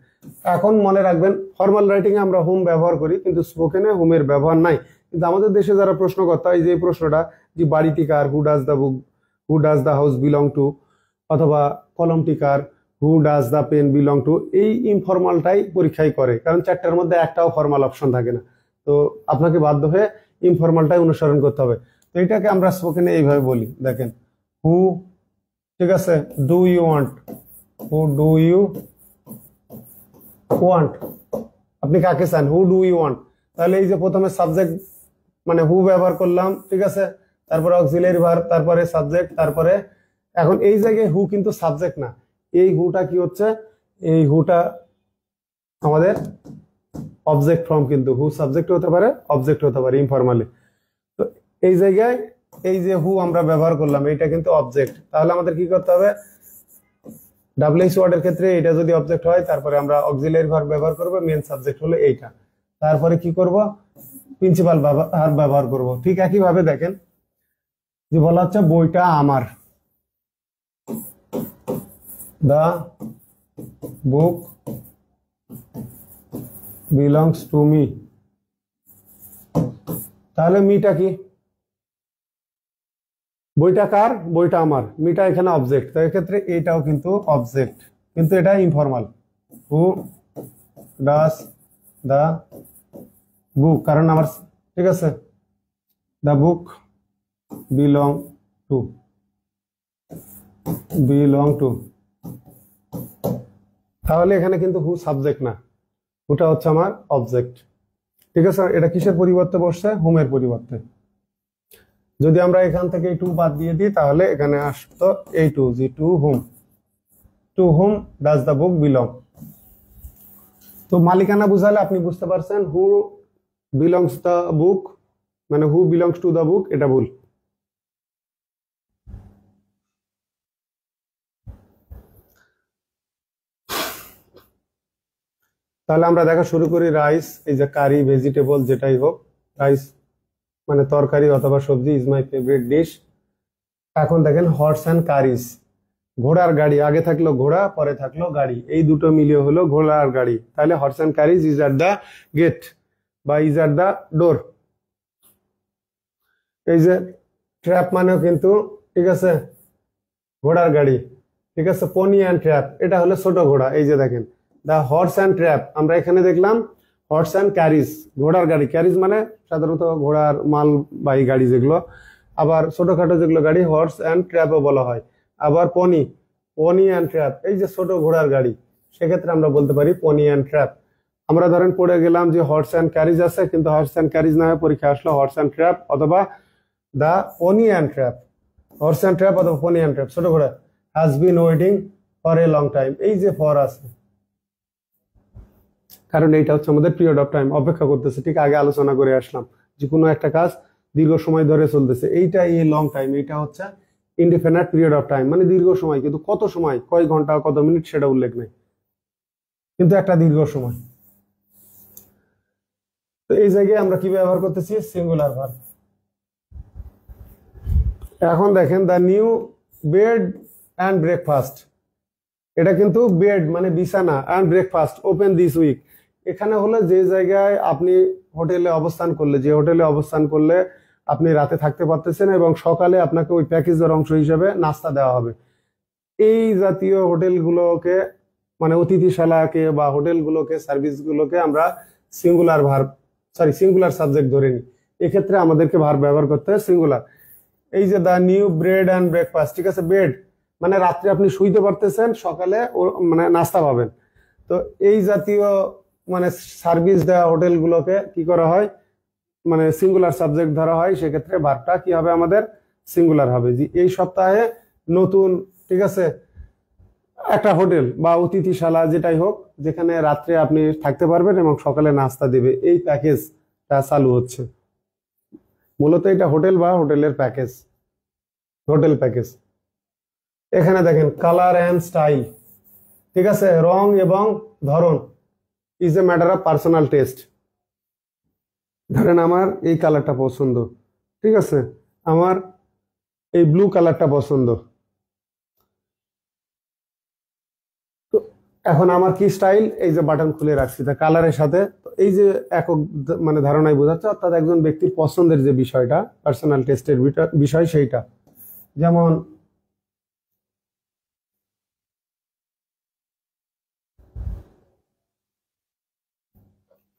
এখন মনে রাখবেন ফর্মাল রাইটিং এ আমরা হোম ব্যবহার করি কিন্তু স্পোকেনে হোমের ব্যবহার নাই। কিন্তু আমাদের দেশে যারা প্রশ্নকর্তা, এই যে প্রশ্নটা যে বাড়িটি কার, who does the book, who does the house belong to, অথবা কলমটি কার, who does the pen belong to, এই ইনফর্মালটাই পরীক্ষায় করে, কারণ চারটার মধ্যে একটাও ফর্মাল অপশন থাকে না। তো আপনাকে বাধ্য হয়ে ইনফর্মালটাই অনুসরণ করতে হবে। তো এটাকে আমরা স্পোকেনে এইভাবে বলি, দেখেন হু, ঠিক আছে, do you want, who do you want, আপনি কাকে চান, হু ডু ইউ ওয়ান্ট। তাহলে এই যে প্রথমে সাবজেক্ট মানে হু ব্যবহার করলাম, ঠিক আছে, তারপরে অক্সিলারি ভার্ব, তারপরে সাবজেক্ট, তারপরে এখন এই জায়গায় হু কিন্তু সাবজেক্ট না, এই হুটা কি হচ্ছে, এই হুটা আমাদের অবজেক্ট ফর্ম, কিন্তু হু সাবজেক্ট হতে পারে, অবজেক্ট হতে পারে ইনফরমালি। তো এই জায়গায় এই যে হু আমরা ব্যবহার করলাম, এটা কিন্তু অবজেক্ট। তাহলে আমাদের কি করতে হবে, ডাব্লিউএইচ ওয়ার্ডের ক্ষেত্রে এটা যদি অবজেক্ট হয়, তারপরে আমরা অক্সিলারি ভার্ব ব্যবহার করব, মেন সাবজেক্ট হলো এইটা, তারপরে কি করব, প্রিন্সিপাল ভার্ব ব্যবহার করব। ঠিক একই ভাবে দেখেন যে বলা হচ্ছে বইটা আমার, দা বুক বিলংস টু মি। তাহলে মিটা কি, বইটা কার, বইটা আমার, মিটা এখানে অবজেক্ট, তো এক্ষেত্রে এটাও কিন্তু অবজেক্ট, কিন্তু এটা ইনফর্মাল। হু ডাজ দা বুক, কারণ আমার, ঠিক আছে, দা বুক বিলং টু, বিলং টু, তাহলে এখানে কিন্তু হু সাবজেক্ট না, হুটা হচ্ছে আমার অবজেক্ট। ঠিক আছে, এটা কিসের পরিবর্তে বসছে, হোমের পরিবর্তে। যদি আমরা এখান থেকে এই টু বাদ দিয়ে দিই, তাহলে এখানে আসতো এই টু, জি to whom does the book belong. তো মালিকানা বুঝালে আপনি বুঝতে পারছেন হু বিলংস দ্য বুক, মানে হু বিলংস টু দ্য বুক, এটা ভুল। তাহলে আমরা দেখা শুরু করি রাইস, এই যে কারি, ভেজিটেবল যেটাই হোক, রাইস মানে তরকারি অথবা সবজি, ইজ মাই ফেভারিট ডিশ। এখন দেখেন হর্স অ্যান্ড কারিজ, ঘোড়ার গাড়ি, আগে থাকলো ঘোড়া, পরে থাকলো গাড়ি, এই দুটো মিলিয়ে হলো ঘোড়ার গাড়ি। তাহলে horse and carriage is at the gate বা ইজ অ্যাট দ্য ডোর। এই যে ট্র্যাপ মানেও কিন্তু, ঠিক আছে, ঘোড়ার গাড়ি, ঠিক আছে, পনি অ্যান্ড ট্র্যাপ, এটা হলো ছোট ঘোড়া। এই যে দেখেন দ্য হর্স অ্যান্ড ট্র্যাপ, আমরা এখানে দেখলাম হর্স অ্যান্ড ক্যারিজ, ঘোড়ার গাড়ি, ক্যারিজ মানে সাধারণত ঘোড়ার মালবাহী গাড়ি যেগুলো, আবার ছোটখাটো যেগুলো গাড়ি হর্স অ্যান্ড ট্র্যাপও বলা হয়। আবার পনি অ্যান্ড ট্র্যাপ, এই যে ছোট ঘোড়ার গাড়ি, সেক্ষেত্রে আমরা বলতে পারি পনি অ্যান্ড ট্র্যাপ। আমরা ধরেন পড়ে গেলাম যে হর্স অ্যান্ড ক্যারিজ আছে, কিন্তু হর্স অ্যান্ড ক্যারিজ না হয় পরীক্ষা আসলো হর্স অ্যান্ড ট্র্যাপ অথবা the pony and trap, horse and trap অথবা পনি অ্যান্ড ট্র্যাপ, ছোট ঘোড়া has been waiting for a long time, এই যে ফর আছে, কারণ এইটা হচ্ছে আমাদের পিরিয়ড অফ টাইম, অপেক্ষা করতেছে। ঠিক আগে আলোচনা করে আসলাম যে কোনো একটা কাজ দীর্ঘ সময় ধরে চলতেছে, এইটা এই লং টাইম, এইটা হচ্ছে ইনডিফিনিট পিরিয়ড অফ টাইম, মানে দীর্ঘ সময়, কিন্তু কত সময়, কয় ঘন্টা, কত মিনিট সেটা উল্লেখ নেই, কিন্তু একটা দীর্ঘ সময়। তো এই জায়গায় আমরা কি ব্যবহার করতেছি, সিঙ্গুলার ভার্ব। এখন দেখেন the new bed and breakfast, এটা কিন্তু বেড মানে বিছানা, and breakfast open this week. এখানে হলো যে জায়গায় আপনি হোটেলে অবস্থান করলে, যে হোটেলে অবস্থান করলে আপনি রাতে থাকতে পারতেছেন এবং সকালে আপনাকে ওই প্যাকেজের অংশ হিসেবে নাস্তা দেওয়া হবে, এই জাতীয় হোটেলগুলোকে মানে অতিথিশালাকে বা হোটেলগুলোকে, সার্ভিসগুলোকে আমরা সিঙ্গুলার ভার্ব, সিঙ্গুলার সাবজেক্ট ধরে নিই। এক্ষেত্রে আমাদেরকে ভার্ব ব্যবহার করতে হয় সিঙ্গুলার। এই যে the new bread and breakfast, ঠিক আছে, বেড মানে রাত্রে আপনি শুইতে পারতেছেন, সকালে মানে নাস্তা পাবেন। তো এই জাতীয় মানে সার্ভিস দেওয়া হোটেলগুলোকে কি করা হয়, মানে সিঙ্গুলার সাবজেক্ট ধরা হয়, সেক্ষেত্রে ভার্বটা কি হবে, আমাদের সিঙ্গুলার হবে। যে এই সপ্তাহে নতুন, ঠিক আছে, একটা হোটেল বা অতিথিশালা যেটাই হোক, যেখানে রাত্রে আপনি থাকতে পারবেন এবং সকালে নাস্তা দেবে, এই প্যাকেজটা চালু হচ্ছে। মূলত এটা হোটেল বা হোটেলের প্যাকেজ, হোটেল প্যাকেজ। এখানে দেখেন কালার অ্যান্ড স্টাইল, ঠিক আছে, রং এবং ধরন is a matter of personal test. ধরেন আমার এই কালারটা পছন্দ, ঠিক আছে, আমার এই ব্লু কালারটা পছন্দ। তো এখন আমার কি স্টাইল, এই যে বাটন খুলে রাখছি তা কালারের সাথে, তো এই যে একক মানে ধারণায় বোঝাচ্ছে, অর্থাৎ একজন ব্যক্তির পছন্দের যে বিষয়টা, পার্সোনাল টেস্টের বিষয় সেইটা। যেমন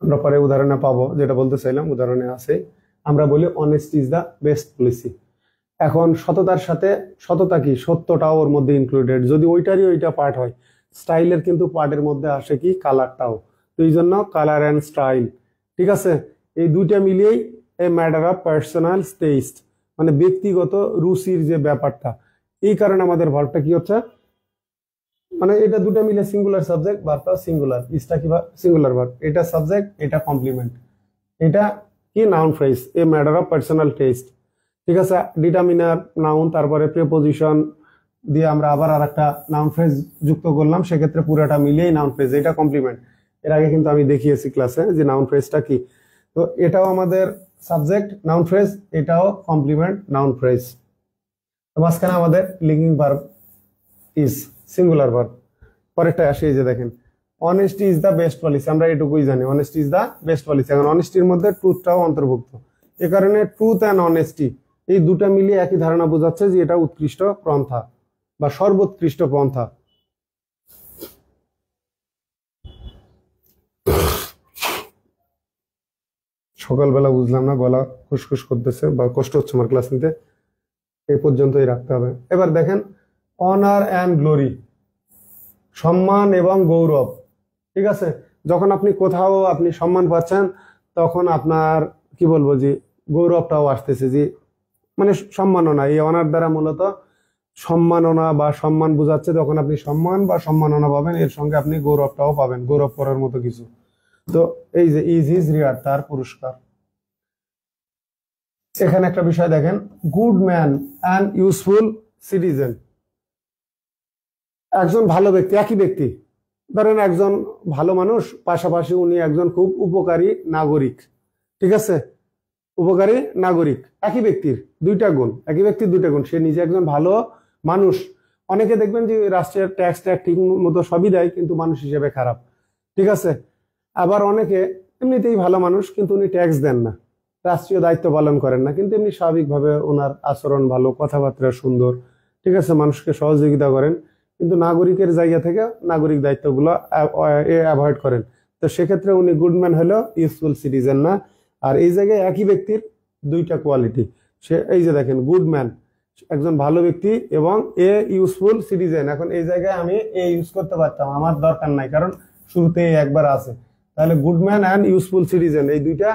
আমরা পরে উদাহরণে পাবো, যেটা বলতে চাইলাম উদাহরণে আছে, আমরা বলি honesty is the best policy. এখন সততার সাথে, সততা কি, সত্যটাও ওর মধ্যে ইনক্লুডেড, যদি ওইটারই ওইটা পার্ট হয়। স্টাইলের কিন্তু পার্টের মধ্যে আসে কি, কালারটাও। তো এই জন্য কালার অ্যান্ড স্টাইল, ঠিক আছে, এই দুইটা মিলিয়েই a matter of personal test, মানে ব্যক্তিগত রুচির যে ব্যাপারটা। এই কারণে আমাদের ভার্বটা কি হচ্ছে, মানে এটা দুটো মিলে সিঙ্গুলার সাবজেক্ট, ভার্বটা সিঙ্গুলার, ইসটা কি সিঙ্গুলার ভার্ব, এটা সাবজেক্ট, এটা কমপ্লিমেন্ট, এটা কি noun phrase, a matter of personal test, ঠিক আছে। ডিটারমিনার নাউন, তারপরে প্রিপোজিশন দিয়ে আমরা আবার আর একটা নাউন ফ্রেজ যুক্ত করলাম, সেক্ষেত্রে পুরোটা মিলিয়েই নাউন ফ্রেজ, এটা কমপ্লিমেন্ট। এর আগে কিন্তু আমি দেখিয়েছি ক্লাসে যে নাউন ফ্রেজটা কি। তো এটাও আমাদের সাবজেক্ট নাউন ফ্রেজ, এটাও কমপ্লিমেন্ট নাউন ফ্রেজ। মাঝখানে আমাদের linking verb is, singular verb. পরেরটা আসে, এই যে দেখেন, honesty is the best policy, আমরা এটুকুই জানি, honesty is the best policy. এখন অনেস্টির মধ্যে ট্রুথটাও অন্তর্ভুক্ত, এ কারণে ট্রুথ অ্যান্ড অনেস্টি এই দুটা মিলিয়ে একই ধারণা বোঝাচ্ছে যে এটা উৎকৃষ্ট পন্থা বা সর্বোৎকৃষ্ট পন্থা। সকালবেলা বুঝলাম না, গলা খুসখুস করতেছে বা কষ্ট হচ্ছে আমার ক্লাস নিতে, এই পর্যন্তই রাখতে হবে। এবার দেখেন, অনার অ্যান্ড গ্লোরি, সম্মান এবং গৌরব, ঠিক আছে। যখন আপনি কোথাও আপনি সম্মান পাচ্ছেন, তখন আপনার কি বলবো যে গৌরবটাও আসতেছে, যে মানে সম্মাননা, এই অনার দ্বারা মূলত সম্মাননা বা সম্মান বোঝাচ্ছে। যখন আপনি সম্মান বা সম্মাননা পাবেন, এর সঙ্গে আপনি গৌরবটাও পাবেন, গৌরব করার মতো কিছু। তো এই যে ইজ হিজ রিওয়ার্ড, তার পুরস্কার। এখানে একটা বিষয় দেখেন, good man and useful citizen, একজন ভালো ব্যক্তি, একই ব্যক্তি, ধরেন একজন ভালো মানুষ, পাশাপাশি উনি একজন খুব উপকারী নাগরিক, ঠিক আছে, উপকারী নাগরিক, একই ব্যক্তির দুইটা গুণ, একই ব্যক্তির দুইটা গুণ। সে নিজে একজন ভালো মানুষ, অনেকে দেখবেন যে রাষ্ট্রের ট্যাক্স ট্যাক্স ঠিক মতো সবই দেয়, কিন্তু মানুষ হিসেবে খারাপ, ঠিক আছে। আবার অনেকে এমনিতেই ভালো মানুষ, কিন্তু উনি ট্যাক্স দেন না, রাষ্ট্রীয় দায়িত্ব পালন করেন না, কিন্তু এমনি স্বাভাবিকভাবে ওনার আচরণ ভালো, কথাবার্তা সুন্দর, ঠিক আছে, মানুষকে সহযোগিতা করেন, কিন্তু নাগরিকের জায়গা থেকে নাগরিক দায়িত্বগুলো অ্যাভয়েড করেন। তো সেক্ষেত্রে উনি গুডম্যান হলো, ইউজফুল সিটিজেন না। আর এই জায়গায় একই ব্যক্তির দুইটা কোয়ালিটি, সে এই যে দেখেন, গুডম্যান একজন ভালো ব্যক্তি এবং এ ইউজফুল সিটিজেন। এখন এই জায়গায় আমি এ ইউজ করতে পারতাম, আমার দরকার নাই, কারণ শুরুতে একবার আছে। তাহলে গুডম্যান অ্যান্ড ইউজফুল সিটিজেন এই দুইটা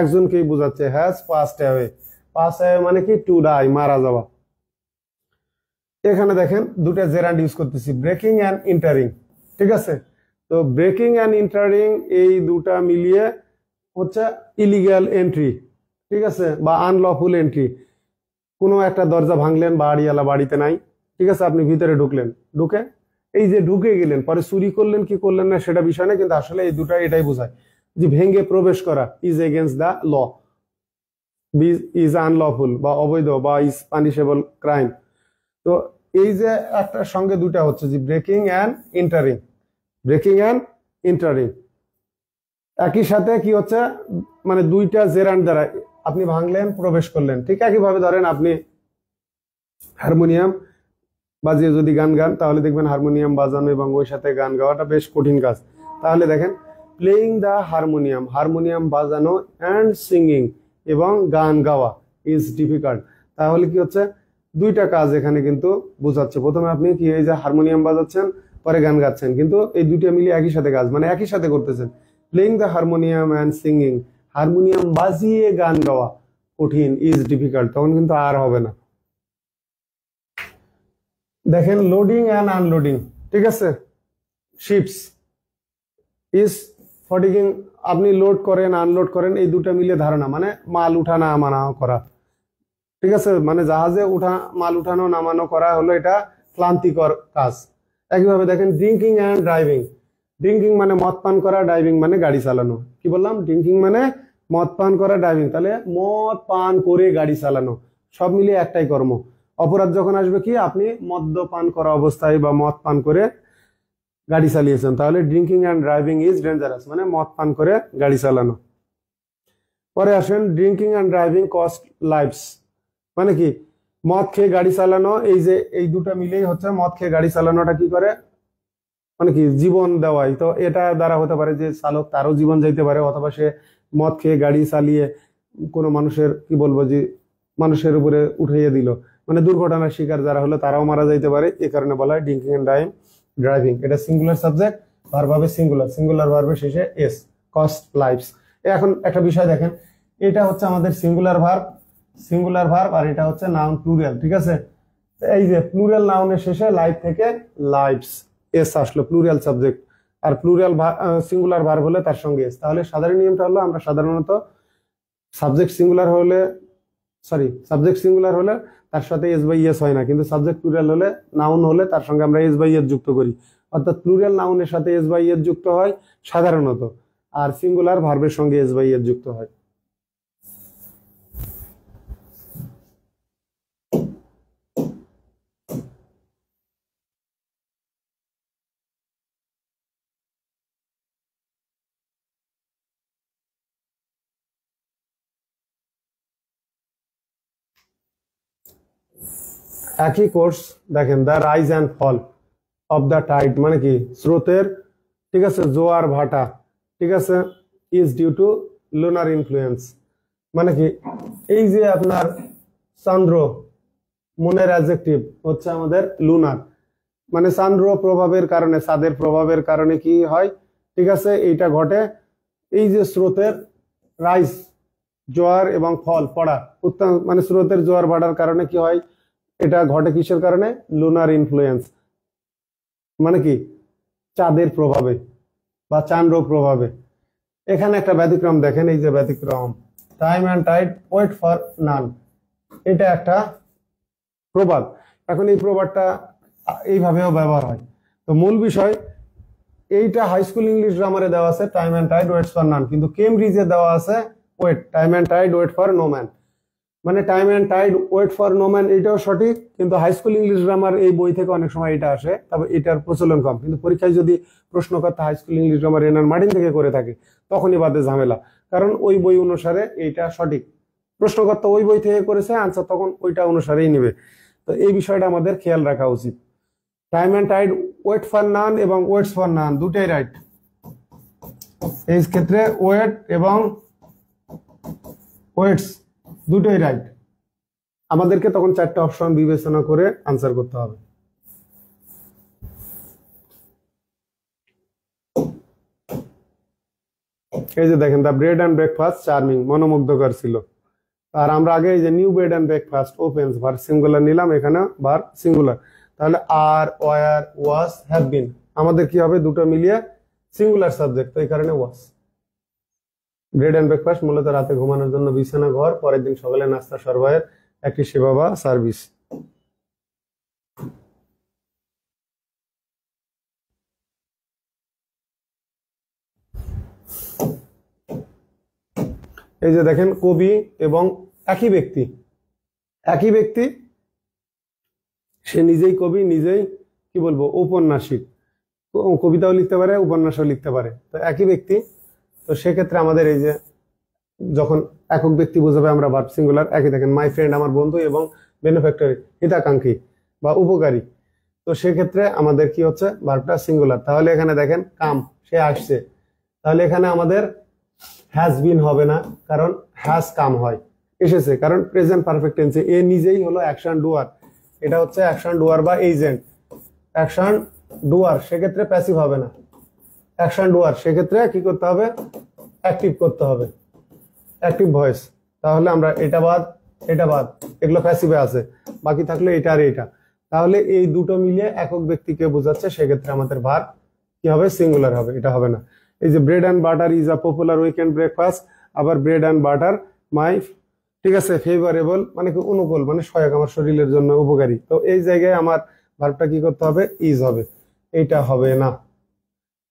একজনকেই বোঝাচ্ছে। Has passed away, pass away মানে কি, টু ডাই, মারা যাওয়া। এখানে দেখেন দুটা জেরান্ড ইউজ করতেছি, ব্রেকিং অ্যান্ড ইন্টারিং, ঠিক আছে। তো ব্রেকিং অ্যান্ড ইন্টারিং এই দুটা মিলিয়ে হচ্ছে ইলিগাল এন্ট্রি, ঠিক আছে, বা আনলফুল এন্ট্রি। কোনো একটা দরজা ভাঙলেন, বাড়িওয়ালা বাড়িতে নাই, ঠিক আছে, আপনি ভিতরে ঢুকলেন, ঢুকে এই যে ঢুকে গেলেন, পরে চুরি করলেন কি করলেন না সেটা বিষয় না, কিন্তু আসলে এই দুটা এটাই বোঝায় যে ভেঙে প্রবেশ করা is against the law, is unlawful বা অবৈধ, বা ইজ পানিশেবল ক্রাইম। তো এই যে একটার সঙ্গে দুটা হচ্ছে যে breaking and entering, breaking and entering একই সাথে কি হচ্ছে, মানে দুইটা জেরান্ড দ্বারা আপনি ভাঙলেন, প্রবেশ করলেন। ঠিক একইভাবে ধরেন আপনি হারমোনিয়াম বাজিয়ে যদি গান গান, তাহলে দেখবেন হারমোনিয়াম বাজানো এবং ওই সাথে গান গাওয়াটা বেশ কঠিন কাজ। তাহলে দেখেন, প্লেইং দ্য হারমোনিয়াম, হারমোনিয়াম বাজানো, অ্যান্ড সিঙ্গিং এবং গান গাওয়া ইজ ডিফিকাল্ট। তাহলে কি হচ্ছে, দুইটা কাজ এখানে কিন্তু বোঝাচ্ছে। প্রথমে আপনি কি, এই যে হারমোনিয়াম বাজাচ্ছেন, পরে গান গাচ্ছেন, কিন্তু এই দুইটা মিলিয়ে একই সাথে কাজ, মানে একই সাথে করতেছেন। Playing the harmonium and singing, harmonium বাজিয়ে গান গাওয়া কঠিন, ইজ ডিফিকাল্ট, তখন কিন্তু আর হবে না। দেখেন, লোডিং অ্যান্ড আনলোডিং, ঠিক আছে, শিপস ইজ ফটিগিং, আপনি লোড করেন আনলোড করেন, এই দুটা মিলে ধারণা, মানে মাল উঠা নামানো করা, ঠিক আছে, মানে জাহাজে মাল উঠানো নামানো করা হলো এটা ক্লান্তিকর কাজ। একইভাবে দেখেন, ড্রিঙ্কিং অ্যান্ড ড্রাইভিং, ড্রিঙ্কিং মানে মদ পান করা, ড্রাইভিং মানে গাড়ি চালানো। কি বললাম, ড্রিঙ্কিং মানে মদ পান করা ড্রাইভিং, তাহলে মদ পান করে গাড়ি চালানো সব মিলিয়ে একটাই কর্ম। অপরাধ যখন আসবে কি আপনি মদ্যপান করা অবস্থায় বা মদ পান করে গাড়ি চালিয়েছেন, তাহলে drinking and driving is dangerous, মানে মদ পান করে গাড়ি চালানো। পরে আসেন drinking and driving cost lives, মানে কি মদ খেয়ে গাড়ি চালানো, এই যে এই দুটো মিলেই হচ্ছে মদ খেয়ে গাড়ি চালানোটা কি করে, মানে কি জীবন দেওয়াই। তো এটা দ্বারা হতে পারে যে চালক তারও জীবন যাইতে পারে, অথবা সে মদ খেয়ে গাড়ি চালিয়ে কোনো মানুষের কি বলবো যে মানুষের উপরে উঠাইয়ে দিল, মানে দুর্ঘটনার শিকার যারা হলো তারাও মারা যাইতে পারে। এই কারণে বলা হয় ড্রিঙ্কিং এন্ড ড্রাইভিং। এটা সিঙ্গুলার সাবজেক্ট, ভার্ব হবে সিঙ্গুলার, সিঙ্গুলার ভার্বের শেষে এস, কস্ট লাইফস। এখন একটা বিষয় দেখেন, এটা হচ্ছে আমাদের সিঙ্গুলার ভার্ব আর এটা হচ্ছে নাউন প্লুরাল, ঠিক আছে। এই যে প্লুরাল নাউনের শেষে লাইফ থেকে লাইফস এস আসলো, প্লুরাল সাবজেক্ট। আর প্লুরাল সিঙ্গুলার ভার্ব হলে তার সঙ্গে এস। তাহলে সাধারণ নিয়মটা হলো আমরা সাধারণত সাবজেক্ট সিঙ্গুলার হলে তার সাথে এস বাই এস হয় না, কিন্তু সাবজেক্ট প্লুরাল হলে নাউন হলে তার সঙ্গে আমরা এস বাই এস যুক্ত করি। অর্থাৎ প্লুরাল নাউনের সাথে এস বাই এস যুক্ত হয় সাধারণত, আর সিঙ্গুলার ভার্বের সঙ্গে এস বাই এস যুক্ত হয়। একই কোর্স দেখেন, the rise and fall of the tide, মানে কি স্রোতের, ঠিক আছে, জোয়ার ভাটা, ঠিক আছে, is due to lunar influence, মানে কি এই যে আপনার চন্দ্র, মনের অ্যাডজেক্টিভ হচ্ছে আমাদের লুনার, মানে চন্দ্র প্রভাবের কারণে, চাঁদের প্রভাবের কারণে কি হয়, ঠিক আছে, এইটা ঘটে। এই যে স্রোতের রাইজ জোয়ার এবং ফল পড়া, মানে স্রোতের জোয়ার ভাটার কারণে কি হয়, এটা ঘটে কিসের কারণে, লুনার ইনফ্লুয়েন্স, মানে কি চাঁদের প্রভাবে বা চন্দ্র প্রভাবে। এখানে একটা ব্যতিক্রম দেখেন, এই যে ব্যতিক্রম, time and tide wait for none, এটা একটা প্রবাদ। এখন এই প্রবাদটা এইভাবেও ব্যবহার হয়। তো মূল বিষয় এইটা হাই স্কুল ইংলিশ গ্রামারে দেওয়া আছে time and tide waits for none, কিন্তু কেমব্রিজে দেওয়া আছে wait, time and tide wait for no man, মানে time and tide wait for no man, এটাও সঠিক, কিন্তু হাই স্কুল ইংলিশ গ্রামার এই বই থেকে অনেক সময় এটা আসে, তবে এটার প্রচলন কম। কিন্তু পরীক্ষায় যদি প্রশ্নকর্তা হাই স্কুল ইংলিশ গ্রামার এনার মার্টিন থেকে করে থাকে তখনই বাদে ঝামেলা, কারণ ওই বই অনুসারে এইটা সঠিক, প্রশ্নকর্তা ওই বই থেকে করেছে, আনসার তখন ওইটা অনুসারেই নেবে। তো এই বিষয়টা আমাদের খেয়াল রাখা উচিত। Time and tide wait for none এবং ওয়েটস ফর নান দুটাই রাইট। এই ক্ষেত্রে ওয়েট এবং ওয়েটস দুটোই রাইট। আমাদেরকে তখন চারটা অপশন বিবেচনা করে আনসার করতে হবে। এই যে দেখেন, the bread and breakfast charming, মনোমুগ্ধকর ছিল। আর আমরা আগে এই যে new bread and breakfast opens verb singular নিলাম, এখানে ভার্ব সিঙ্গুলার, তাহলে আর, ওয়ার, ওয়াজ, হ্যাভ বিন আমাদের কি হবে, দুটো মিলিয়ে সিঙ্গুলার সাবজেক্ট, তো এই কারণে ওয়াজ। ব্রেড অ্যান্ড ব্রেকফাস্ট মূলত রাতে ঘুমানোর জন্য বিছানা ঘর, পরের দিন সকালে নাস্তা সরবরাহের একটি সেবা বা সার্ভিস। এই যে দেখেন, কবি এবং একই ব্যক্তি সে নিজেই কবি, নিজেই কি বলবো ঔপন্যাসিক, কবিতাও লিখতে পারে, উপন্যাসও লিখতে পারে, তো একই ব্যক্তি। তো সেক্ষেত্রে আমাদের এই যে যখন একক ব্যক্তি বোঝাবে আমরা ভার্ব সিঙ্গুলার, একই দেখেন, মাই ফ্রেন্ড আমার বন্ধু এবং বেনিফ্যাক্টরি হিতাকাঙ্ক্ষী বা উপকারী, তো সেক্ষেত্রে আমাদের কি হচ্ছে, ভার্বটা সিঙ্গুলার। তাহলে এখানে দেখেন কাম, সে আসছে, তাহলে এখানে আমাদের হ্যাজ বিন হবে না, কারণ হ্যাজ কাম হয়, এসেছে, কারণ প্রেজেন্ট পারফেক্ট টেন্সে এ নিজেই হলো অ্যাকশন ডুয়ার, এটা হচ্ছে অ্যাকশন ডুয়ার বা এজেন্ট, অ্যাকশন ডুয়ার, সেক্ষেত্রে প্যাসিভ হবে না, অ্যাকশন ডুয়ার, সেক্ষেত্রে কি করতে হবে, অ্যাক্টিভ করতে হবে, অ্যাক্টিভ ভয়েস। তাহলে আমরা এটা বাদ এগুলো প্যাসিভে আছে, বাকি থাকলো এটা আর এটা, তাহলে এই দুটো মিলিয়ে একক ব্যক্তিকে বোঝাচ্ছে, সেক্ষেত্রে আমাদের ভার্ব কি হবে, সিঙ্গুলার হবে, এটা হবে না। এই যে bread and butter is a popular weekend breakfast, আবার ব্রেড অ্যান্ড বাটার মাই, ঠিক আছে, ফেভারেবল, মানে কি অনুকূল, মানে সহায়ক, আমার শরীরের জন্য উপকারী, তো এই জায়গায় আমার ভার্বটা কি করতে হবে, ইজ হবে, এইটা হবে না।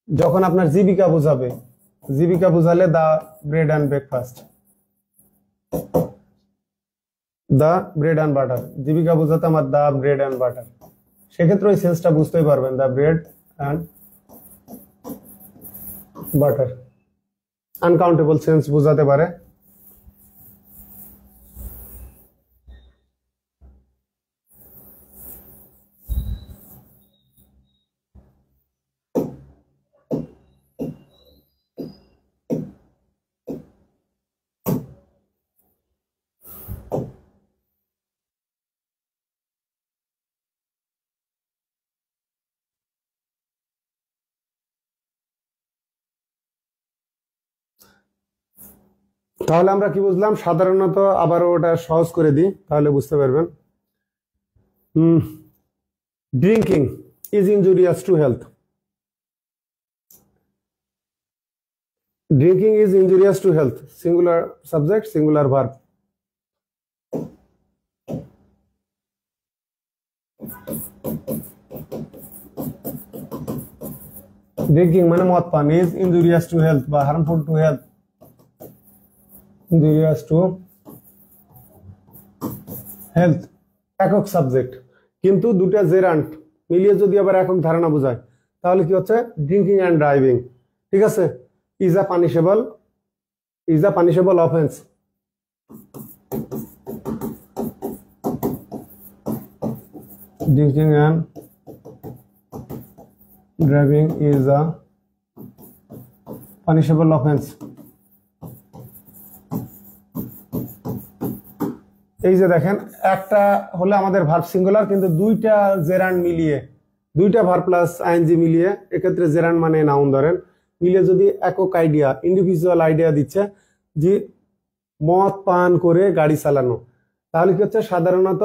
যখন আপনার জীবিকা বোঝাবে, জীবিকা বুঝালে the bread and breakfast, the bread and butter. জীবিকা বুঝাতে আমার দা ব্রেড অ্যান্ড বাটার, সেক্ষেত্রে ওই সেন্সটা বুঝতেই পারবেন, the bread and butter. Uncountable sense বোঝাতে পারে। তাহলে আমরা কি বুঝলাম? সাধারণত আবারও ওটা সহজ করে দিই, তাহলে বুঝতে পারবেন। Drinking is injurious to health. Drinking is injurious to health. Singular subject, singular verb. Drinking মানে মদ পান is injurious to health বা harmful to health. Injurious to health একক সাবজেক্ট, কিন্তু দুটো জেরান্ট মিলিয়ে যদি আবার একক ধারণা বোঝায় তাহলে কি হচ্ছে? Drinking and driving. ঠিক আছে? is a punishable offense. Drinking and driving is a punishable offense. এই যে দেখেন, একটা হলে আমাদের ভার্ব সিঙ্গুলার, কিন্তু দুইটা জেরান্ড মিলিয়ে, দুইটা ভার্ব প্লাস আইএনজি মিলিয়ে, এক্ষেত্রে জেরান্ড মানে নাউন ধরেন, মিলিয়ে যদি একক আইডিয়া, ইন্ডিভিজুয়াল আইডিয়া দিচ্ছে যে মদ পান করে গাড়ি চালানো, তাহলে কি হচ্ছে? সাধারণত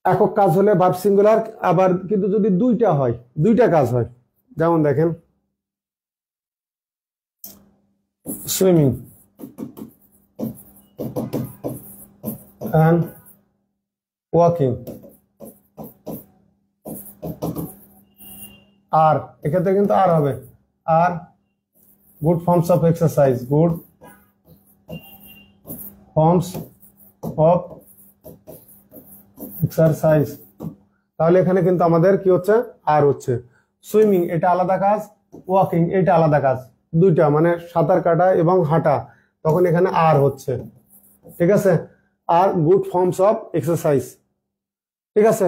একক কাজ হলে ভার্ব সিঙ্গুলার, আবার কিন্তু যদি দুইটা হয়, দুইটা কাজ হয়, যেমন দেখেন সুইমিং and walking, আর এক্ষেত্রে কিন্তু আর হবে, are good forms of exercise, good forms of exercise. তাহলে এখানে কিন্তু আমাদের কি হচ্ছে? আর হচ্ছে। সুইমিং এটা আলাদা কাজ, ওয়াকিং এটা আলাদা কাজ, দুইটা মানে সাঁতার কাটা এবং হাঁটা, তখন এখানে আর হচ্ছে। ঠিক আছে? আর গুড ফর্মস অফ এক্সারসাইজ। ঠিক আছে?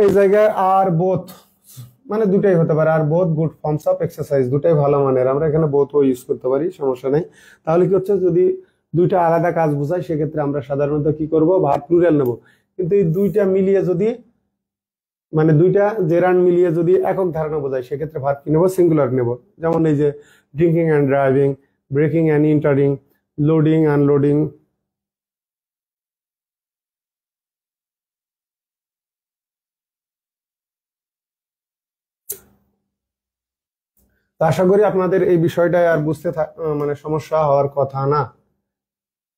এই জায়গায় আর বোথ মানে দুটাই হতে পারে, are both good forms of exercise, দুটাই ভালো মানের, আমরা এখানে বোথও ইউজ করতে পারি, সমস্যা নেই। তাহলে কি হচ্ছে? যদি দুইটা আলাদা কাজ বোঝায় সেক্ষেত্রে আমরা সাধারণত কি করব? ভার্ব প্লুরাল নেব। কিন্তু এই দুইটা মিলিয়ে যদি, মানে দুইটা জেরান্ড মিলিয়ে যদি একক ধারণা বোঝায় সেক্ষেত্রে ভার্ব কি নেব? সিঙ্গুলার নেব। যেমন এই যে drinking and driving, breaking and entering, loading unloading. তো আশা করি আপনাদের এই বিষয়টায় আর বুঝতে মানে সমস্যা হওয়ার কথা না,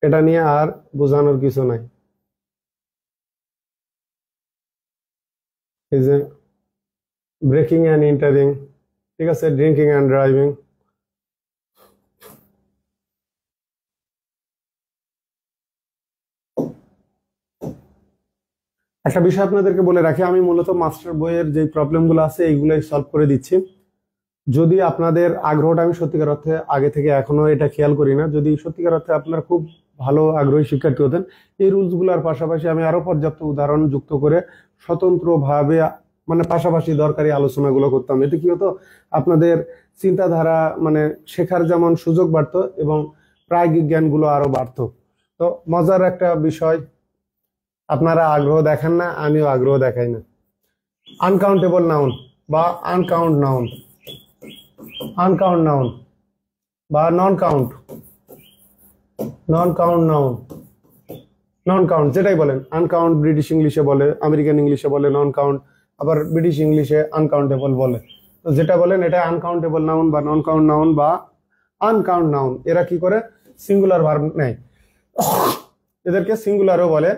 এটা নিয়ে আর বোঝানোর কিছু নাই। এই যে ব্রেকিং অ্যান্ড এন্টারিং, ঠিক আছে, ড্রিঙ্কিং অ্যান্ড ড্রাইভিং। একটা বিষয় আপনাদেরকে বলে রাখি, আমি মূলত মাস্টার বইয়ের যে প্রবলেমগুলো আছে এইগুলোই সলভ করে দিচ্ছি। যদি আপনাদের আগ্রহটা, আমি সত্যিকার অর্থে আগে থেকে এখনো এটা খেয়াল করি না, যদি সত্যিকার অর্থে আপনারা খুব ভালো আগ্রহী শিক্ষার্থী হতেন, এই রুলসগুলোর পাশাপাশি আমি আরো পর্যাপ্ত উদাহরণ যুক্ত করে স্বতন্ত্রভাবে মানে পাশাপাশি দরকারি আলোচনাগুলো করতাম। এতে কি হতো? আপনাদের চিন্তাধারা মানে শেখার যেমন সুযোগ বাড়তো এবং প্রায়োগিক জ্ঞানগুলো আরো বাড়তো। তো মজার একটা বিষয়, আপনারা আগ্রহ দেখান না, আমিও আগ্রহ দেখাই না। আনকাউন্টেবল নাউন বা আনকাউন্ট নাউন, আনকাউন্ট নাউন বা non count, non count noun, non count যেটাই বলেন। আনকাউন্ট ব্রিটিশ ইংলিশে বলে, আমেরিকান ইংলিশে বলে নন কাউন্ট, আবার ব্রিটিশ ইংলিশে আনকাউন্টেবল বলে। তো যেটা বলেন এটা আনকাউন্টেবল নাউন বা নন কাউন্ট নাউন বা আনকাউন্ট নাউন। এরা কি করে? সিঙ্গুলার ভার্ব নেয়, এদেরকে সিঙ্গুলারও বলে।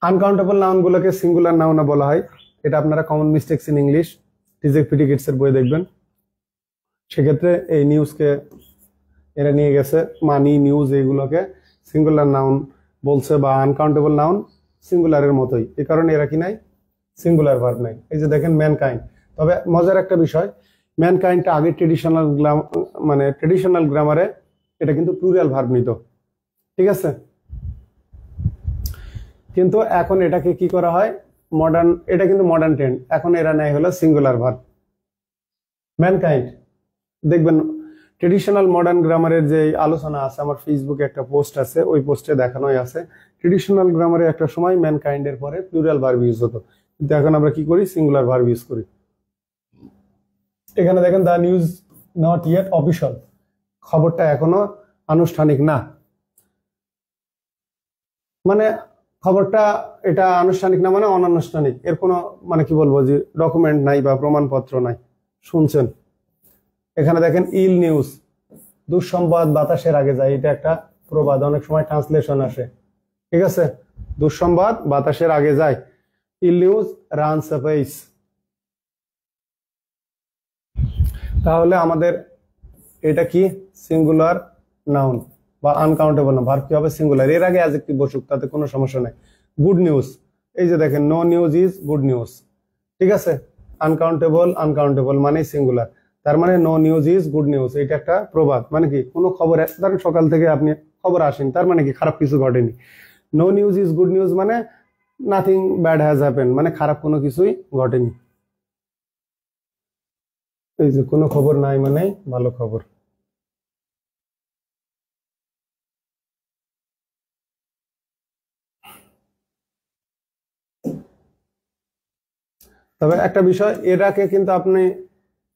আনকাউন্টেবল নাউন গুলোকে সিঙ্গুলার নাউন বলা হয়। এটা আপনারা কমন মিস্টেকস ইন ইংলিশ টিজেক পিটিকিটস এর বই দেখবেন। সেক্ষেত্রে এই নিউজকে এরা নিয়ে গেছে মানি নিউজ এইগুলোকে সিঙ্গুলার নাউন বলছে, বা আনকাউন্টেবল নাউন সিঙ্গুলারের মতোই, এই কারণে এরা কি নাই, সিঙ্গুলার ভার্ব নাই। এই যে দেখেন ম্যানকাইন্ড। তবে মজার একটা বিষয়, ম্যানকাইন্ডটা আগে ট্রেডিশনাল গ্রামারে এটা কিন্তু প্লুরাল ভার্ব নিত, ঠিক আছে। কিন্তু এখন এটাকে কি করা হয়, মডার্ন, এটা কিন্তু মডার্ন ট্রেন্ড, এখন এরা নেয় হলো সিঙ্গুলার ভার্ব। ম্যানকাইন্ড দেখবেন ট্রেডিশনাল মডার্ন গ্রামারের যে আলোচনা আছে, আমার ফেসবুকে একটা পোস্ট আছে, ওই পোস্টে দেখানোই আছে ট্রেডিশনাল গ্রামারে একটা সময় ম্যানকাইন্ডের পরে প্লুরাল ভার্ব ইউজ হতো, কিন্তু এখন আমরা কি করি, সিঙ্গুলার ভার্ব ইউজ করি। এখানে দেখেন the news not yet official, খবরটা এখনো আনুষ্ঠানিক না, মানে খবরটা এটা আনুষ্ঠানিক না মানে অনানুষ্ঠানিক, এর কোনো মানে কি বলবো যে ডকুমেন্ট নাই বা প্রমাণপত্র নাই, শুনছেন। এখানে দেখেন ইল নিউজ, দুঃসংবাদ বাতাসের আগে যায়, এটা একটা প্রবাদ, অনেক সময় ট্রান্সলেশন আসে, ঠিক আছে। দুঃসংবাদ বাতাসের আগে যায়, ইল নিউজ রানস অ্যাপেস। তাহলে আমাদের এটা কি সিঙ্গুলার নাউন বা আনকাউন্টেবল না, ভার্ব কি হবে সিঙ্গুলার, এর আগে অ্যাডজেক্টিভ বসুক তাতে কোনো সমস্যা নেই। গুড নিউজ, এই যে দেখেন no news is good news, ঠিক আছে। আনকাউন্টেবল মানে সিঙ্গুলার, তার মানে no news is good news, এটা একটা প্রবাদ, মানে কি কোনো খবর, ধরেন সকাল থেকে আপনি খবর আসেন, তার মানে কি খারাপ কিছু ঘটেনি। No news is good news মানে নাথিং ব্যাড হ্যাজ হ্যাপেন, মানে খারাপ কোনো কিছুই ঘটেনি। এই যে কোনো খবর নাই মানে ভালো খবর। তবে একটা বিষয়, এটাকে কিন্তু আপনি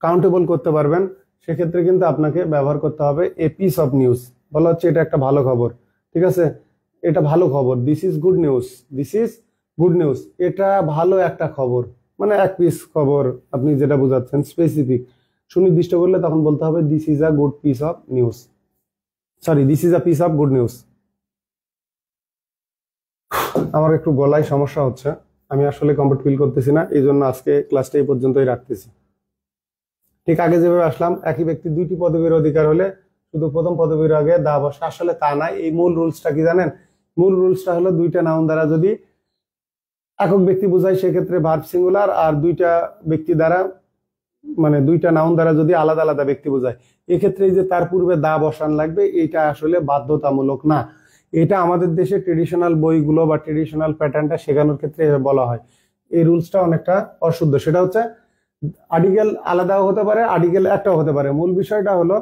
কাউন্টেবল করতে পারবেন, সেক্ষেত্রে কিন্তু আপনাকে ব্যবহার করতে হবে এ পিস অফ নিউজ, বলা হচ্ছে এটা একটা ভালো খবর, ঠিক আছে, এটা ভালো খবর, this is good news, this is good news, এটা ভালো একটা খবর, মানে এক পিস খবর আপনি যেটা বোঝাচ্ছেন স্পেসিফিক সুনির্দিষ্ট করলে তখন বলতে হবে this is a good piece of news, sorry this is a piece of good news. আমার একটু গলায় সমস্যা হচ্ছে, আমি আসলে কমফর্ট ফিল করতেছি না, এই জন্য আজকে ক্লাসটা এই পর্যন্তই রাখতেছি। ঠিক আগে যেভাবে আসলাম, একই ব্যক্তি দুইটি পদবীর অধিকার হলে শুধু প্রথম পদবীর আগে দা বসে, আসলে তা নাই। এই মূল রুলসটা কি জানেন, মূল রুলসটা হলো দুইটা নাউন দ্বারা যদি একক ব্যক্তি বোঝায় সেক্ষেত্রে ভার্ব সিঙ্গুলার, আর দুইটা ব্যক্তি দ্বারা মানে দুইটা নাউন দ্বারা যদি আলাদা আলাদা ব্যক্তি বোঝায়, এক্ষেত্রে যে তার পূর্বে দা বসান লাগবে, এটা আসলে বাধ্যতামূলক না। এটা আমাদের দেশে ট্রেডিশনাল বইগুলো বা ট্রেডিশনাল প্যাটার্নটা শেখানোর ক্ষেত্রে বলা হয়। এই রুলসটা অনেকটা অশুদ্ধ, সেটা হচ্ছে আর্টিকেল আলাদাও হতে পারে, আর্টিকেল একটাও হতে পারে। মূল বিষয়টা হলো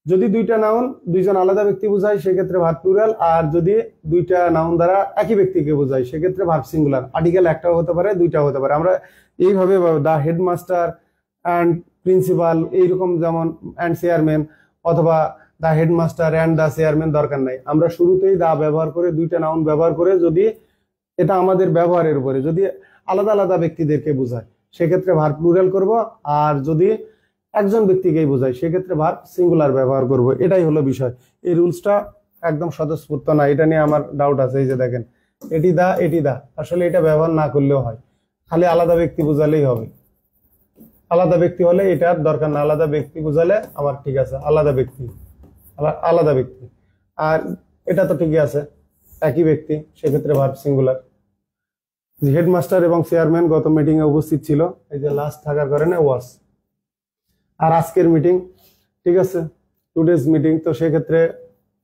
যদি দুইটা নাউন দুইজন আলাদা ব্যক্তি বোঝায় সেক্ষেত্রে ভার্ব প্লুরাল, আর যদি দুইটা নাউন দ্বারা একই ব্যক্তিকে বোঝায় সেক্ষেত্রে ভার্ব সিঙ্গুলার। আর্টিকেল একটাও হতে পারে, দুইটাও হতে পারে। আমরা এইভাবে দা হেডমাস্টার অ্যান্ড প্রিন্সিপাল এইরকম, যেমন অ্যান্ড চেয়ারম্যান অথবা the headmaster and the chairman দরকার নাই, আমরা শুরুতেই দা ব্যবহার করে দুইটা নাউন ব্যবহার করে, যদি এটা আমাদের ব্যবহারের উপরে, যদি আলাদা আলাদা ব্যক্তিদেরকে বোঝায় সেক্ষেত্রে ভার্ব প্লুরাল করব, আর যদি একজন ব্যক্তিকেই বোঝায় সেক্ষেত্রে ভার্ব সিঙ্গুলার ব্যবহার করব। এটাই হলো বিষয়। এই রুলসটা একদম স্বতঃস্ফূর্ত না, এটা নিয়ে আমার ডাউট আছে। এই যে দেখেন এটি দা, এটি দা, আসলে এটা ব্যবহার না করলেও হয়, খালি আলাদা ব্যক্তি বোঝালেই হবে। আলাদা ব্যক্তি হলে এটার দরকার না, আলাদা ব্যক্তি বোঝালে আমার ঠিক আছে, আলাদা ব্যক্তি, আলাদা ব্যক্তি। আর এটা তো ঠিকই আছে, একই ব্যক্তি, সেক্ষেত্রে ভার্ব সিঙ্গুলার। হেডমাস্টার এবং চেয়ারম্যান গত মিটিং এ উপস্থিত ছিল, এই যে লাস্ট থাকার কারণে ওয়াজ। আর আজকের মিটিং, ঠিক আছে, টুডেজ মিটিং, তো সেক্ষেত্রে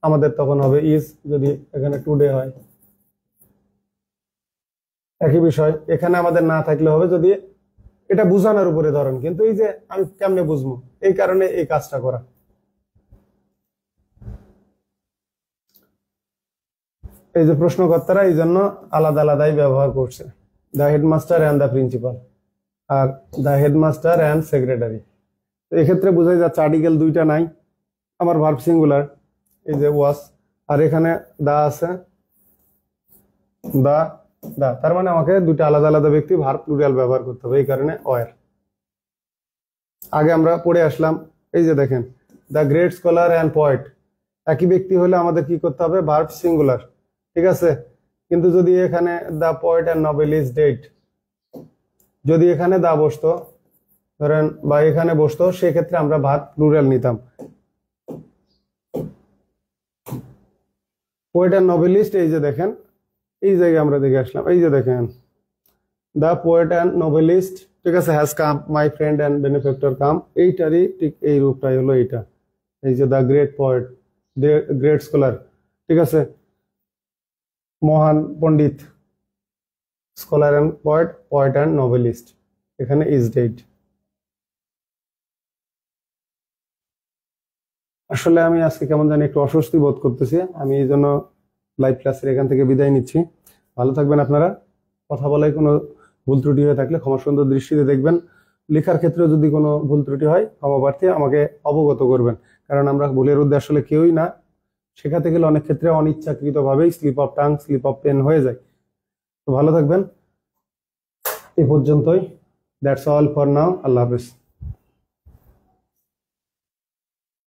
আমাদের তখন হবে ইজ, যদি এখানে টুডে হয়। একই বিষয়, এখানে আমাদের না থাকলে হবে যদি এটা বুঝানোর উপরে ধরেন, কিন্তু এই যে আমি কেমনে বুঝবো, এই কারণে এই কাজটা করা। এই যে প্রশ্নকর্তারা এই জন্য আলাদা আলাদাই ব্যবহার করছে, the headmaster and the principal are the headmaster and secretary. এক্ষেত্রে বোঝাই যাচ্ছে আর্টিকেল দুইটা নাই, আমার ভার্ব সিঙ্গুলার, এই যে ওয়াজ, আর এখানে দা আছে, দা দা, তার মানে আমাকে দুইটা আলাদা আলাদা ব্যক্তি ভার্ব প্লুরাল ব্যবহার করতে হবে, এই কারণে ওয়ার। আগে আমরা পড়ে আসলাম, এই যে দেখেন the great scholar and poet, একই ব্যক্তি হলে আমাদের কি করতে হবে, ভার্ব সিঙ্গুলার, ঠিক আছে। কিন্তু যদি এখানে the poet and novelist dead, যদি এখানে দা বসতো ধরেন বা এখানে বসতো, সেক্ষেত্রে আমরা ভার্ব প্লুরাল নিতাম। পোয়েট অ্যান্ড নভেলিস্ট, এই যে দেখেন, এই জায়গায় আমরা দেখে আসলাম, এই যে দেখেন দ্য পোয়েট অ্যান্ড নভেলিস্ট, ঠিক আছে, has come, my friend and benefactor come, এইটারই ঠিক এই রূপটাই হলো এইটা। এই যে the great poet, great scholar, ঠিক আছে, মহান পণ্ডিত, scholar and poet, poet and novelist, এখানে ইজ ডেড। আসলে আমি আজকে কেমন জানি একটু অস্বস্তি বোধ করতেছি, আমি এই জন্য লাইভ ক্লাসের এখান থেকে বিদায় নিচ্ছি। ভালো থাকবেন আপনারা। কথা বলায় কোনো ভুল ত্রুটি হয়ে থাকলে ক্ষমা সুন্দর দৃষ্টিতে দেখবেন। লেখার ক্ষেত্রে যদি কোনো ভুল ত্রুটি হয় ক্ষমা প্রার্থী, আমাকে অবগত করবেন, কারণ আমরা ভুলের ঊর্ধ্বে আসলে কেউই না। শেখাতে গেলে অনেক ক্ষেত্রে অনিচ্ছাকৃতভাবেই slip of tongue, slip of pen হয়ে যায়। তো ভালো থাকবেন, এ পর্যন্তই। That's all for now. আল্লাহ হাফেজ।